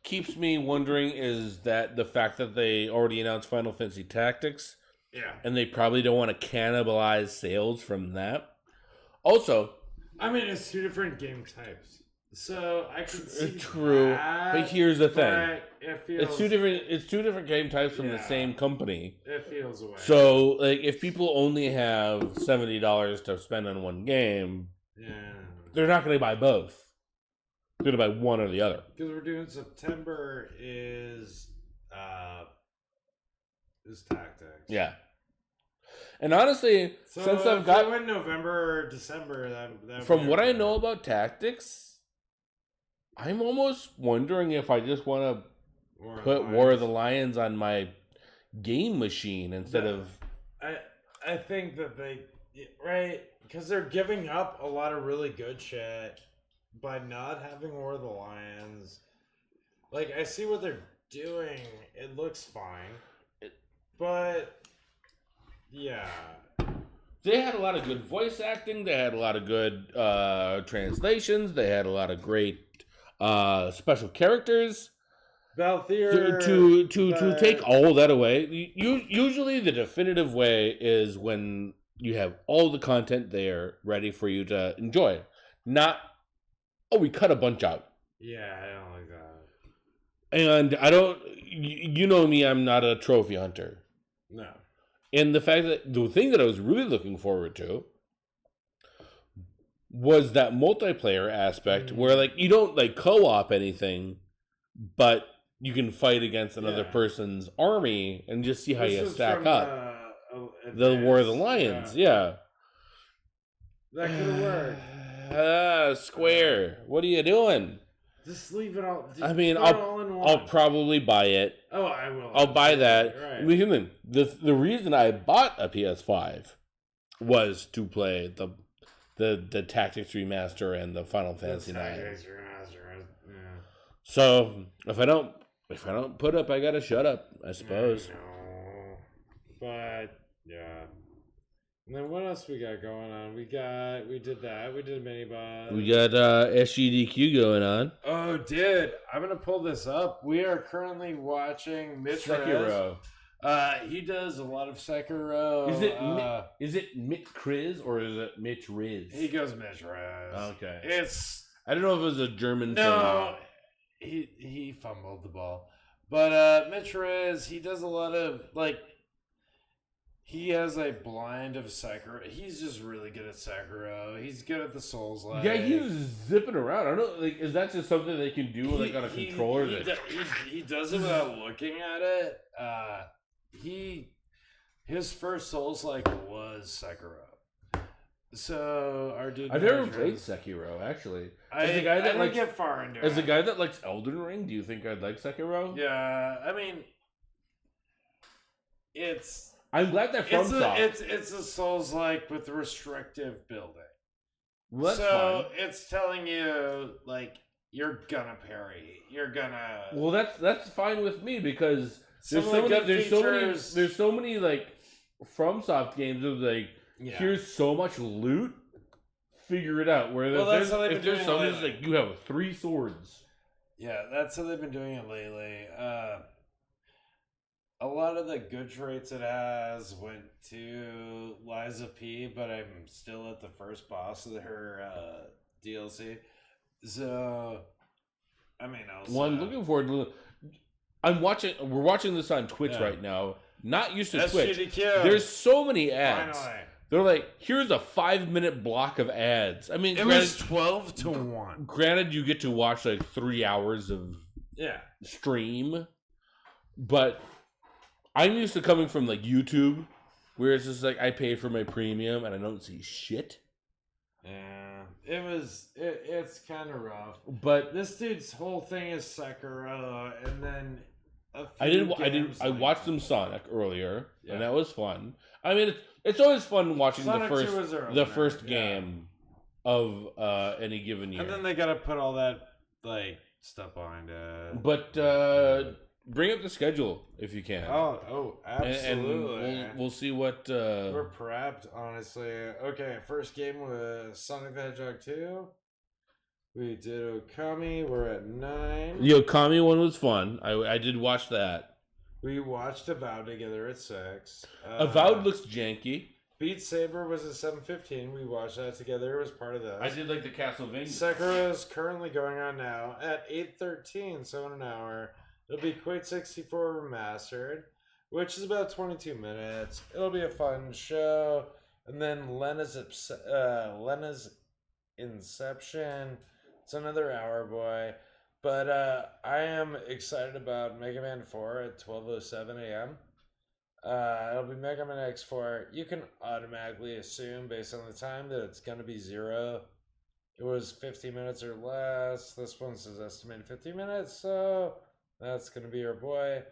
keeps me wondering is that the fact that they already announced Final Fantasy Tactics. Yeah. And they probably don't want to cannibalize sales from that. Also, I mean, it's two different game types. So I can see true. That, but here's the thing. It's two different game types from the same company. It feels away. So like if people only have $70 to spend on one game, they're not going to buy both. They're going to buy one or the other. Because we're doing September is Tactics. Yeah. And honestly, since I've got in November or December, that from what I know about Tactics, I'm almost wondering if I just want to put War of the Lions on my game machine instead of. I think that because they're giving up a lot of really good shit by not having War of the Lions. Like I see what they're doing; it looks fine. But, yeah. They had a lot of good voice acting. They had a lot of good translations. They had a lot of great special characters. Balthier. To take all that away, usually the definitive way is when you have all the content there ready for you to enjoy. Not, we cut a bunch out. Yeah, I don't like that. And I don't, you know me, I'm not a trophy hunter. No. And the fact that the thing that I was really looking forward to was that multiplayer aspect where like you don't like co-op anything, but you can fight against another person's army and just see how you stack up. The War of the Lions, yeah. That could have worked. Square, what are you doing? Just leave it all. I mean, I'll probably buy it. Oh, I will. I'll buy that. Right. The reason I bought a PS5 was to play the Tactics Remaster and the Final Fantasy 9. Tactics Remaster, yeah. So if I don't put up, I gotta shut up, I suppose. No. But yeah. And then what else we got going on? We did Miniboss. We got SGDQ going on. Oh, dude, I'm gonna pull this up. We are currently watching Mitch Sekiro. He does a lot of Sekiro. Is it Mitch Kriz or is it Mitch Riz? He goes Mitch Riz. Okay. I don't know if it was a German thing. No, he fumbled the ball. But Mitch Riz, he does a lot of like. He has a blind of Sekiro. He's just really good at Sekiro. He's good at the Souls like. Yeah, he's zipping around. I don't know. Like, is that just something they can do like on a controller? He does it without looking at it. His first Souls like was Sekiro. So our dude. I've never played Sekiro actually. As a guy that didn't get far into it. As a guy that likes Elden Ring, do you think I'd like Sekiro? Yeah, I mean, it's. I'm glad that FromSoft. It's a Souls like with restrictive building. Well, that's fine. It's telling you like you're gonna parry. You're gonna. Well, that's fine with me because there's so many like FromSoft games of like here's so much loot. Figure it out. Where if there's something like you have 3 swords. Yeah, that's how they've been doing it lately. A lot of the good traits it has went to Liza P, but I'm still at the first boss of her DLC. So, I mean, I'm looking forward to. We're watching this on Twitch right now. Not used to SGDQ. Twitch. There's so many ads. Finally. They're like, here's a 5-minute block of ads. I mean, it was 12 to 1. Granted, you get to watch like 3 hours of stream, but I'm used to coming from like YouTube, where it's just like I pay for my premium and I don't see shit. Yeah, it's kind of rough. But this dude's whole thing is Sekiro, and then I watched some Sonic earlier, and that was fun. I mean, it's always fun watching the first game of any given year. And then they gotta put all that like stuff behind it. But bring up the schedule if you can. Oh, absolutely. And we'll see what we're prepped, honestly. Okay, first game was Sonic the Hedgehog 2. We did Okami. We're at 9. The Okami one was fun. I did watch that. We watched Avowed together at 6. Avowed looks janky. Beat Saber was at 7:15. We watched that together. It was part of this. I did like the Castlevania. Sekiro is currently going on now at 8:13, so in an hour. It'll be Quake 64 Remastered, which is about 22 minutes. It'll be a fun show. And then Lena's Inception. It's another hour, boy. But I am excited about Mega Man 4 at 12:07 a.m. It'll be Mega Man X4. You can automatically assume, based on the time, that it's going to be 0. It was 50 minutes or less. This one says estimated 50 minutes, so that's going to be our boy.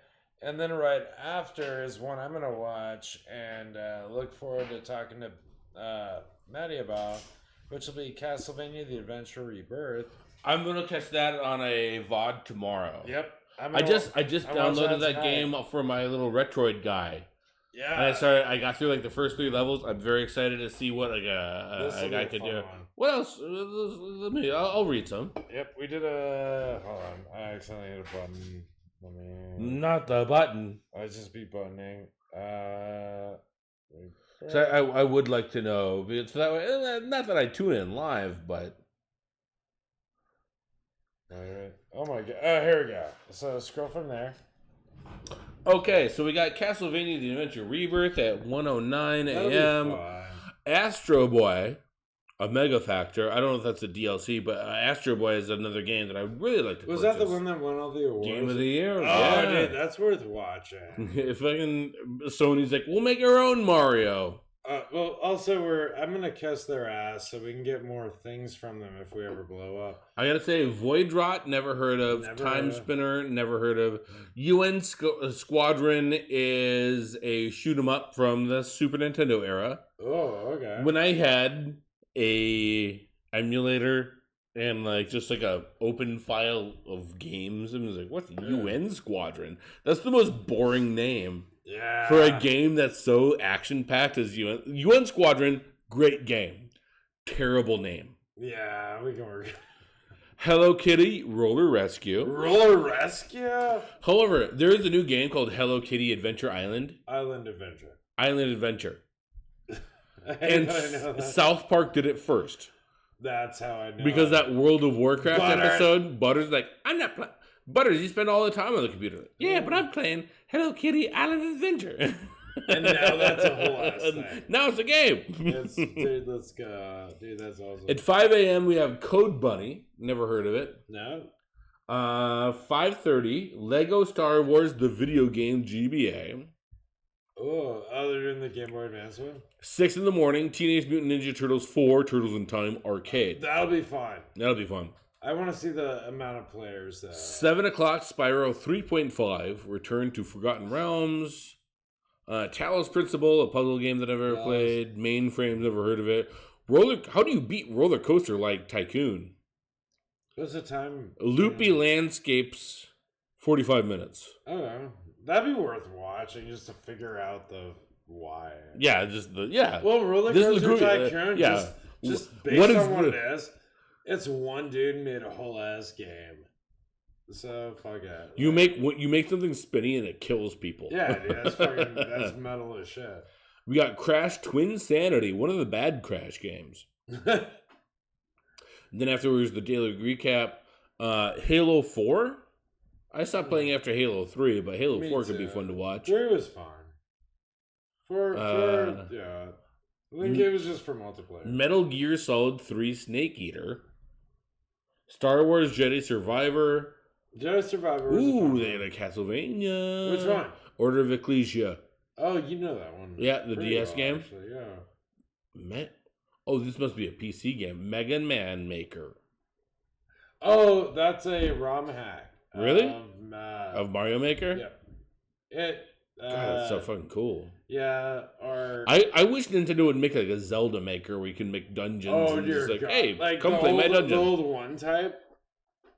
And then right after is one I'm going to watch and look forward to talking to Maddie about, which will be Castlevania The Adventure Rebirth. I'm going to catch that on a VOD tomorrow. Yep. I just downloaded that game for my little Retroid guy. Yeah. And I got through like the first 3 levels. I'm very excited to see what a guy could do. What else? I'll read some. Yep, we did a... Hold on. I accidentally hit a button. Not the button. I just be buttoning. So I would like to know. So that way, not that I tune in live, but... All right. Oh my god. Here we go. So scroll from there. Okay, so we got Castlevania: The Adventure Rebirth at 1:09 That'll be a.m. fun. Astro Boy, a Mega Factor. I don't know if that's a DLC, but Astro Boy is another game that I really like to Was purchase. that the one that won all the awards? Game of the Year? Oh, yeah. dude, that's worth watching. If fucking Sony's like, we'll make our own Mario. Well, also I'm gonna kiss their ass so we can get more things from them if we ever blow up. I gotta say, Voidrot, never heard of. Never Time heard of. Spinner, never heard of. UN Squadron is a shoot 'em up from the Super Nintendo era. Oh, okay. When I had a emulator and like just like a open file of games, and was like, what's UN Squadron? That's the most boring name. Yeah. For a game that's so action packed as UN Squadron, great game. Terrible name. Yeah, we can work. Hello Kitty Roller Rescue. Roller Rescue? However, there is a new game called Hello Kitty Adventure Island. Island Adventure. Island Adventure. And And South Park did it first. That's how I know. Because that World of Warcraft Butter. episode, Butter's like, I'm not playing. Butters, you spend all the time on the computer. Yeah, but I'm playing Hello Kitty Island Adventure. And now that's a whole ass thing. Now it's a game. Dude, let's go. Dude, that's awesome. At 5 a.m. we have Code Bunny. Never heard of it. No? 5:30, Lego Star Wars the video game GBA. Oh, they're doing the Game Boy Advance one? 6 in the morning, Teenage Mutant Ninja Turtles 4 Turtles in Time Arcade. That'll be fun. That'll be fun. I want to see the amount of players that. 7 o'clock, Spyro 3.5, Return to Forgotten Realms. Talos Principle, a puzzle game that I've ever played. Mainframe, never heard of it. How do you beat Roller Coaster like Tycoon? What's the time? Loopy Landscapes, 45 minutes. Okay. That'd be worth watching just to figure out the why. Yeah, just the, yeah. Well, Roller This is Coaster the Tycoon, yeah. just based What is on what the- it is, it's one dude made a whole ass game. So, fuck it. You make something spinny and it kills people. Yeah, dude, that's metal as shit. We got Crash Twin Sanity, one of the bad Crash games. Then afterwards, the daily recap. Halo 4. I stopped playing after Halo 3, but Halo Me 4 could be too. fun to watch. 3 was fun. Yeah. I think it was just for multiplayer. Metal Gear Solid 3 Snake Eater. Star Wars Jedi Survivor. Jedi Survivor was a fun Ooh, they had one. a Castlevania. Which one? Order of Ecclesia. Oh, you know that one. Yeah, the Pretty DS well, game. Actually, yeah. Oh, this must be a PC game. Mega Man Maker. Oh, that's a ROM hack. Really? Of Mario Maker? Yeah. God, that's so fucking cool. Yeah, or I wish Nintendo would make like a Zelda Maker where you can make dungeons and dear just like, God. hey, like come play my dungeon. The old one type.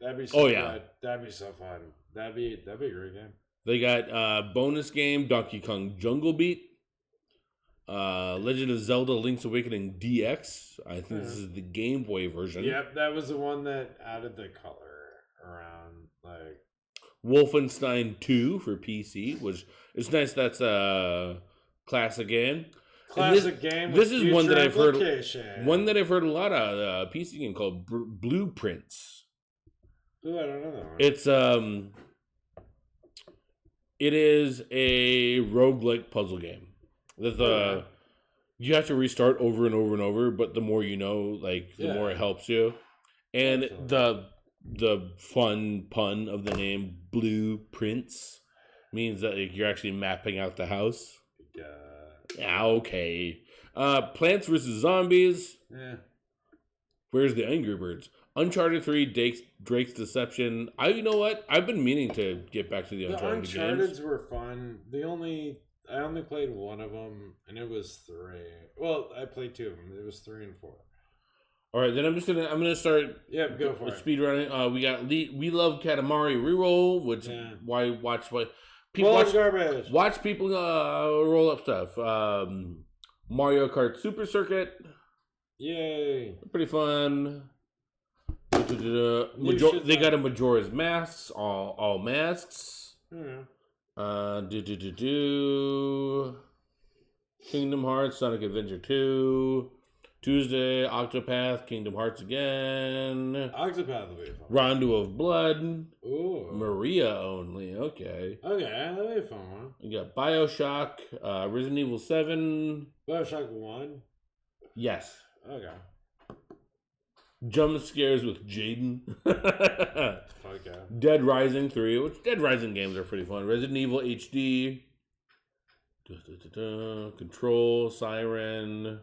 That'd be so Oh, yeah. good. That'd be so fun. That'd be a great game. They got bonus game Donkey Kong Jungle Beat. Legend of Zelda Link's Awakening DX. I think this is the Game Boy version. Yep, that was the one that added the color around, like. Wolfenstein 2 for PC, which it's nice that's a classic game. Classic game. This with is one that I've heard. implication. One that I've heard a lot of. A PC game called Blueprints. Ooh, I don't know that one. It's it is a roguelike puzzle game. There's you have to restart over and over and over, but the more you know, like the more it helps you. And the fun pun of the name Blueprints means that like, you're actually mapping out the house. Yeah, okay. Plants vs. Zombies. Yeah. Where's the Angry Birds? Uncharted 3, Drake's Deception. You know what? I've been meaning to get back to the Uncharted games. The Uncharted's were fun. I only played one of them, and it was 3. Well, I played 2 of them. It was 3 and 4. All right, then I'm gonna start. Yep, go for it. Speed running. We got We Love Katamari Reroll, which people watch people roll up stuff. Mario Kart Super Circuit. Yay! Pretty fun. They got a Majora's Masks, all masks. Kingdom Hearts, Sonic Adventure 2, Tuesday, Octopath, Kingdom Hearts again. Octopath will be fun. Rondo of Blood. Ooh. Maria only. Okay. Okay, that'll be a fun one. We got Bioshock, Resident Evil 7. Bioshock 1? Yes. Okay. Jump scares with Jaden. Fuck yeah. Dead Rising 3, which Dead Rising games are pretty fun. Resident Evil HD. Control, Siren.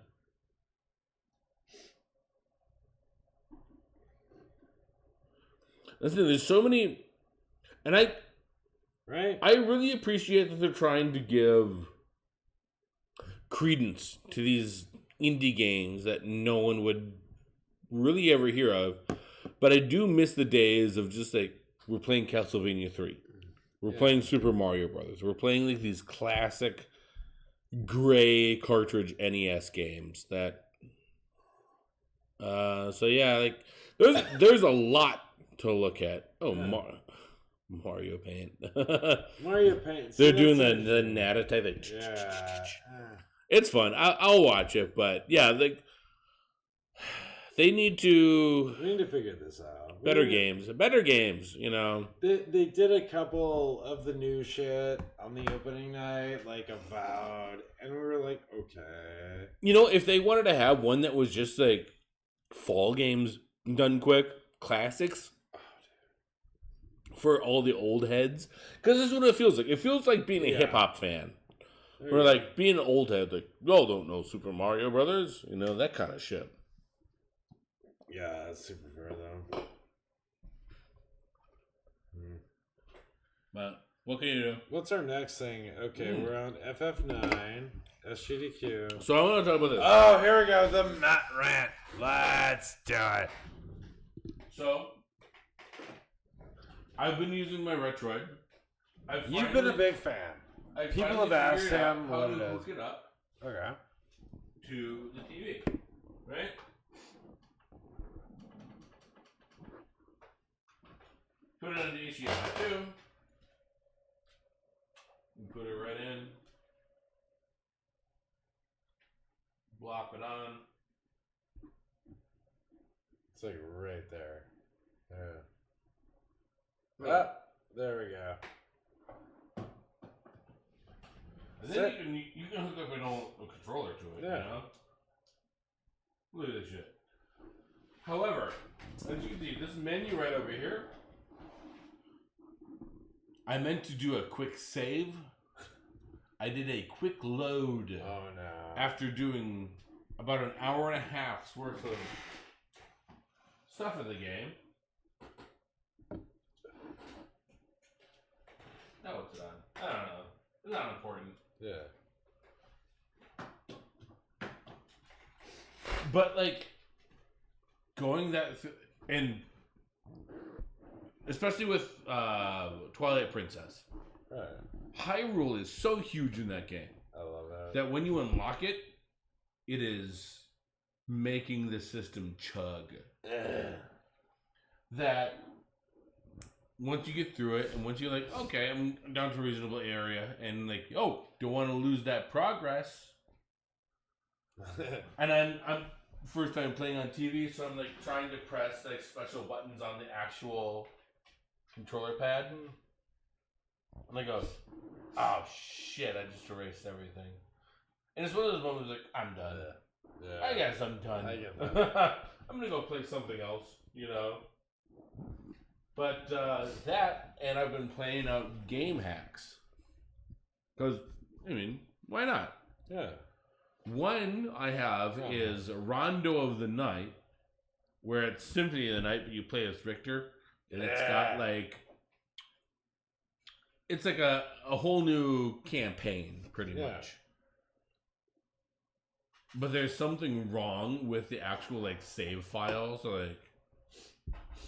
Listen, there's so many, and I really appreciate that they're trying to give credence to these indie games that no one would really ever hear of. But I do miss the days of just like, we're playing Castlevania 3. We're playing Super Mario Brothers. We're playing like these classic gray cartridge NES games that so yeah, like there's a lot to look at. Oh, Mario Paint. Mario Paint. They're doing the Nata type thing. Yeah. It's fun. I'll watch it, but yeah, they need to. We need to figure this out. Better games. You know. They did a couple of the new shit on the opening night, like Avowed, and we were like, okay. You know, if they wanted to have one that was just like fall games done quick, classics. For all the old heads, because this is what it feels like. It feels like being a hip hop fan, or like being an old head. Like, y'all don't know Super Mario Brothers, you know, that kind of shit. Yeah, that's super fair though. But what can you do? What's our next thing? Okay, we're on FF9, SGDQ. So I want to talk about this. Oh, here we go, the Matt rant. Let's do it. So I've been using my Retroid. You've been a big fan. People have asked him how what to it is. hook it up Okay. to the TV, right? Put it on the HDMI 2. And put it right in. Blop it on. It's like right there. Yeah. Ah, there we go. And then you can hook up a controller to it, you know? Look at this shit. However, as you can see, this menu right over here, I meant to do a quick save. I did a quick load. Oh no. After doing about an hour and a half's worth of stuff in the game. No, it's on. I don't know. It's not important. Yeah. But like going and especially with Twilight Princess. Right. Hyrule is so huge in that game. I love that. That when you unlock it, it is making the system chug. That once you get through it, and once you're like, okay, I'm down to a reasonable area, and like, oh, don't want to lose that progress. And I'm first time playing on TV, so I'm like trying to press like special buttons on the actual controller pad, and I go, oh shit, I just erased everything. And it's one of those moments like, I'm done. Yeah. I guess I'm done. I get that. I'm gonna go play something else, you know. But that, and I've been playing out game hacks. Because, I mean, why not? Yeah. One I have is Rondo of the Night, where it's Symphony of the Night, but you play as Victor. And it's got like, it's like a whole new campaign, pretty much. But there's something wrong with the actual like save file. So like,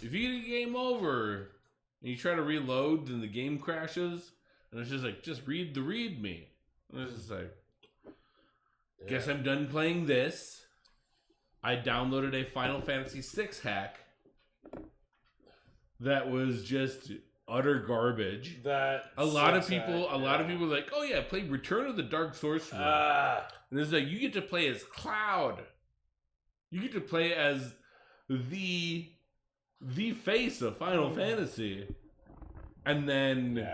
if you get a game over and you try to reload, then the game crashes, and it's just like, just read the README. And it's just like, guess I'm done playing this. I downloaded a Final Fantasy VI hack that was just utter garbage. A lot of people are like, oh yeah, play Return of the Dark Sorcerer. And it's like, you get to play as Cloud. You get to play as the face of Final Fantasy, and then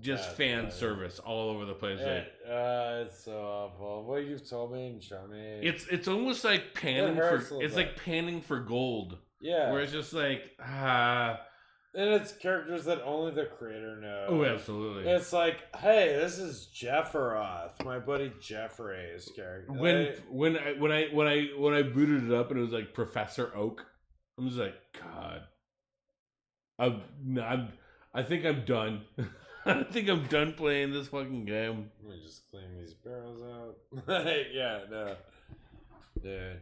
just fan service all over the place. It's so awful. What you've told me and shown me. It's almost like panning for gold. Yeah, where it's just like and it's characters that only the creator knows. Oh, absolutely. It's like, hey, this is Jefferoth, my buddy Jeffrey's character. When I booted it up and it was like Professor Oak, I'm just like, God, I think I'm done. I think I'm done playing this fucking game. Let me just clean these barrels out. Yeah, no, dude.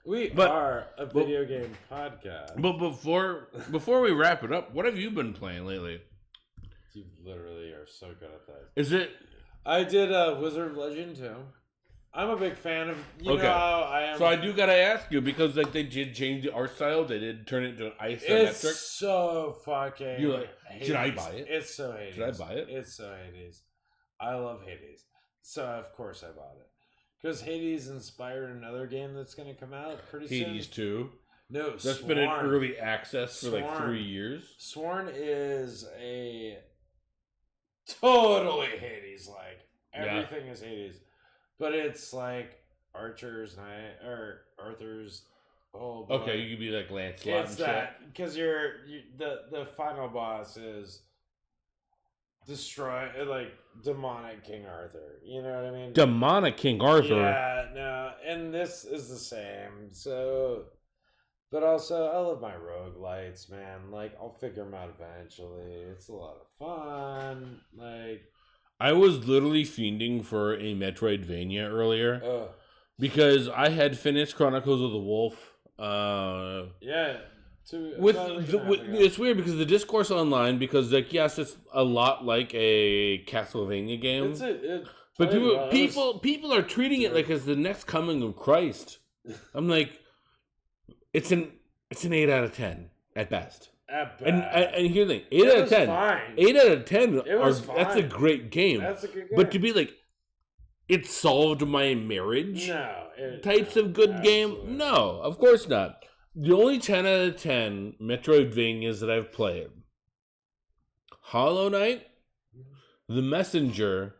We are a video game podcast. But before we wrap it up, what have you been playing lately? You literally are so good at that. Is it? I did Wizard Legend 2. I'm a big fan of. You know how I am. So I do gotta ask you because like they did change the art style. They did turn it into an isometric. It's so fucking. You're like, should I buy it? It's so Hades. Should I buy it? It's so Hades. I love Hades, so of course I bought it. Because Hades inspired another game that's going to come out pretty soon. Hades 2? No, that's been in early access for like 3 years. Sworn is a totally Hades-like. Everything is Hades. But it's like Arthur's. Oh, boy. Okay, you could be like Lancelot. It's that because the final boss is destroy like demonic King Arthur. You know what I mean? Demonic King Arthur. Yeah, no, and this is the same. So, but also I love my roguelites, man. Like I'll figure them out eventually. It's a lot of fun. Like I was literally fiending for a Metroidvania earlier because I had finished Chronicles of the Wolf. Yeah. It's weird because the discourse online, because like yes, it's a lot like a Castlevania game, but people are treating it like it's the next coming of Christ. I'm like, it's an 8 out of 10 at best. At best. And here's the thing, 8 out of 10. Fine. 8 out of 10 that's a fine. great game. That's a good game. But to be like, it solved my marriage. Types of good game. No, of course not. The only 10 out of 10 Metroidvanias that I've played: Hollow Knight, The Messenger,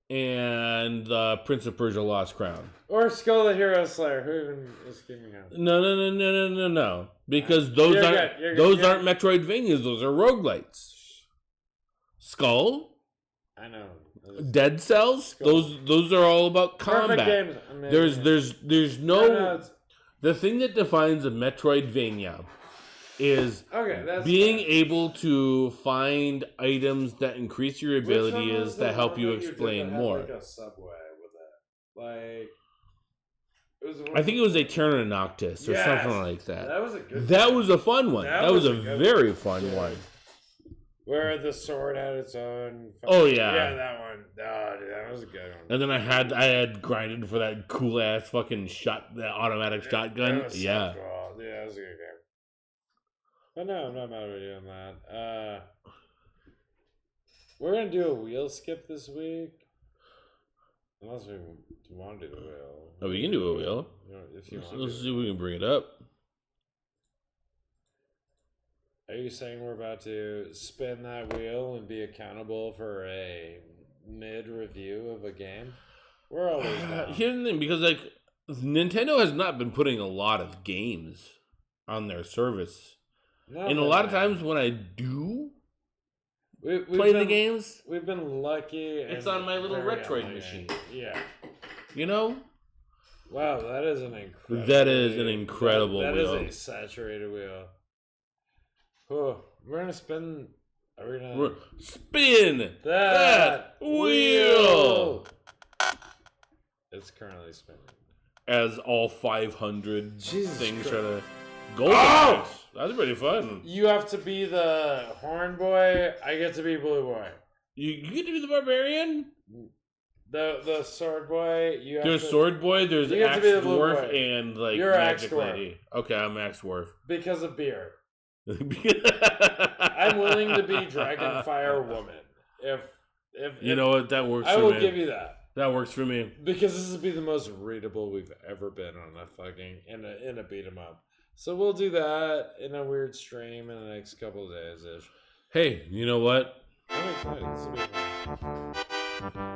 and Prince of Persia: Lost Crown. Or Skull the Hero Slayer. Who even is giving out? No. Because those aren't Metroidvanias. Those are roguelites. Skull. I know. Dead Cells. Skull. Those are all about combat. Perfect games. There's no. The thing that defines a Metroidvania is being able to find items that increase your abilities that help you explain more. Like a subway with it. I think it was Aeterna Noctis or something like that. That was a good. That was a fun one. That was a very fun one. Where the sword had its own. Oh yeah. Yeah, that one. Oh, dude, that was a good one. And then I had grinded for that cool ass fucking that automatic shotgun. That was so cool. Yeah, that was a good game. But no, I'm not mad at you on that. We're gonna do a wheel skip this week. Unless we want to do the wheel. Oh, we can do a wheel. If you want. Let's see if we can bring it up. Are you saying we're about to spin that wheel and be accountable for a mid-review of a game? We're always down. Here's the thing, because like Nintendo has not been putting a lot of games on their service. And a lot of times when I do play the games, we've been lucky. It's on my little Retroid machine. Yeah. You know? Wow, that is an incredible. That is an incredible wheel. That is a saturated wheel. Oh, we're gonna spin. Are we gonna spin that wheel? It's currently spinning. As all 500 Jesus things Christ. try to go. Oh! That's pretty fun. You have to be the horn boy. I get to be blue boy. You get to be the barbarian. The sword boy. There's sword boy. There's axe dwarf and like You're magic axe lady. Okay, I'm axe dwarf because of beer. I'm willing to be Dragonfire Woman. If you know what, that works. I will give you that. That works for me. Because this would be the most readable we've ever been on a fucking in a beat 'em up. So we'll do that in a weird stream in the next couple of days ish. Hey, you know what? I'm excited. This will be fun.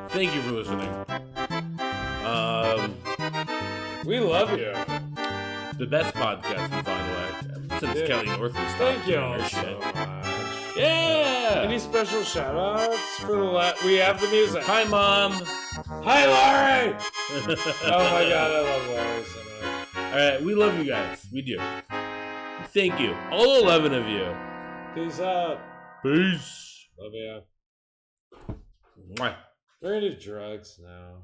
Thank you for listening. We love you. The best podcast we find away since Kelly North was Thank you all her so shit. much. Yeah. Any special shout outs for the we have the music. Hi, Mom. Hi, Laurie. Oh my god, I love Laurie so much. All right, we love you guys. We do. Thank you, all 11 of you. Peace out. Peace. Love you. Mwah. We're gonna do drugs now.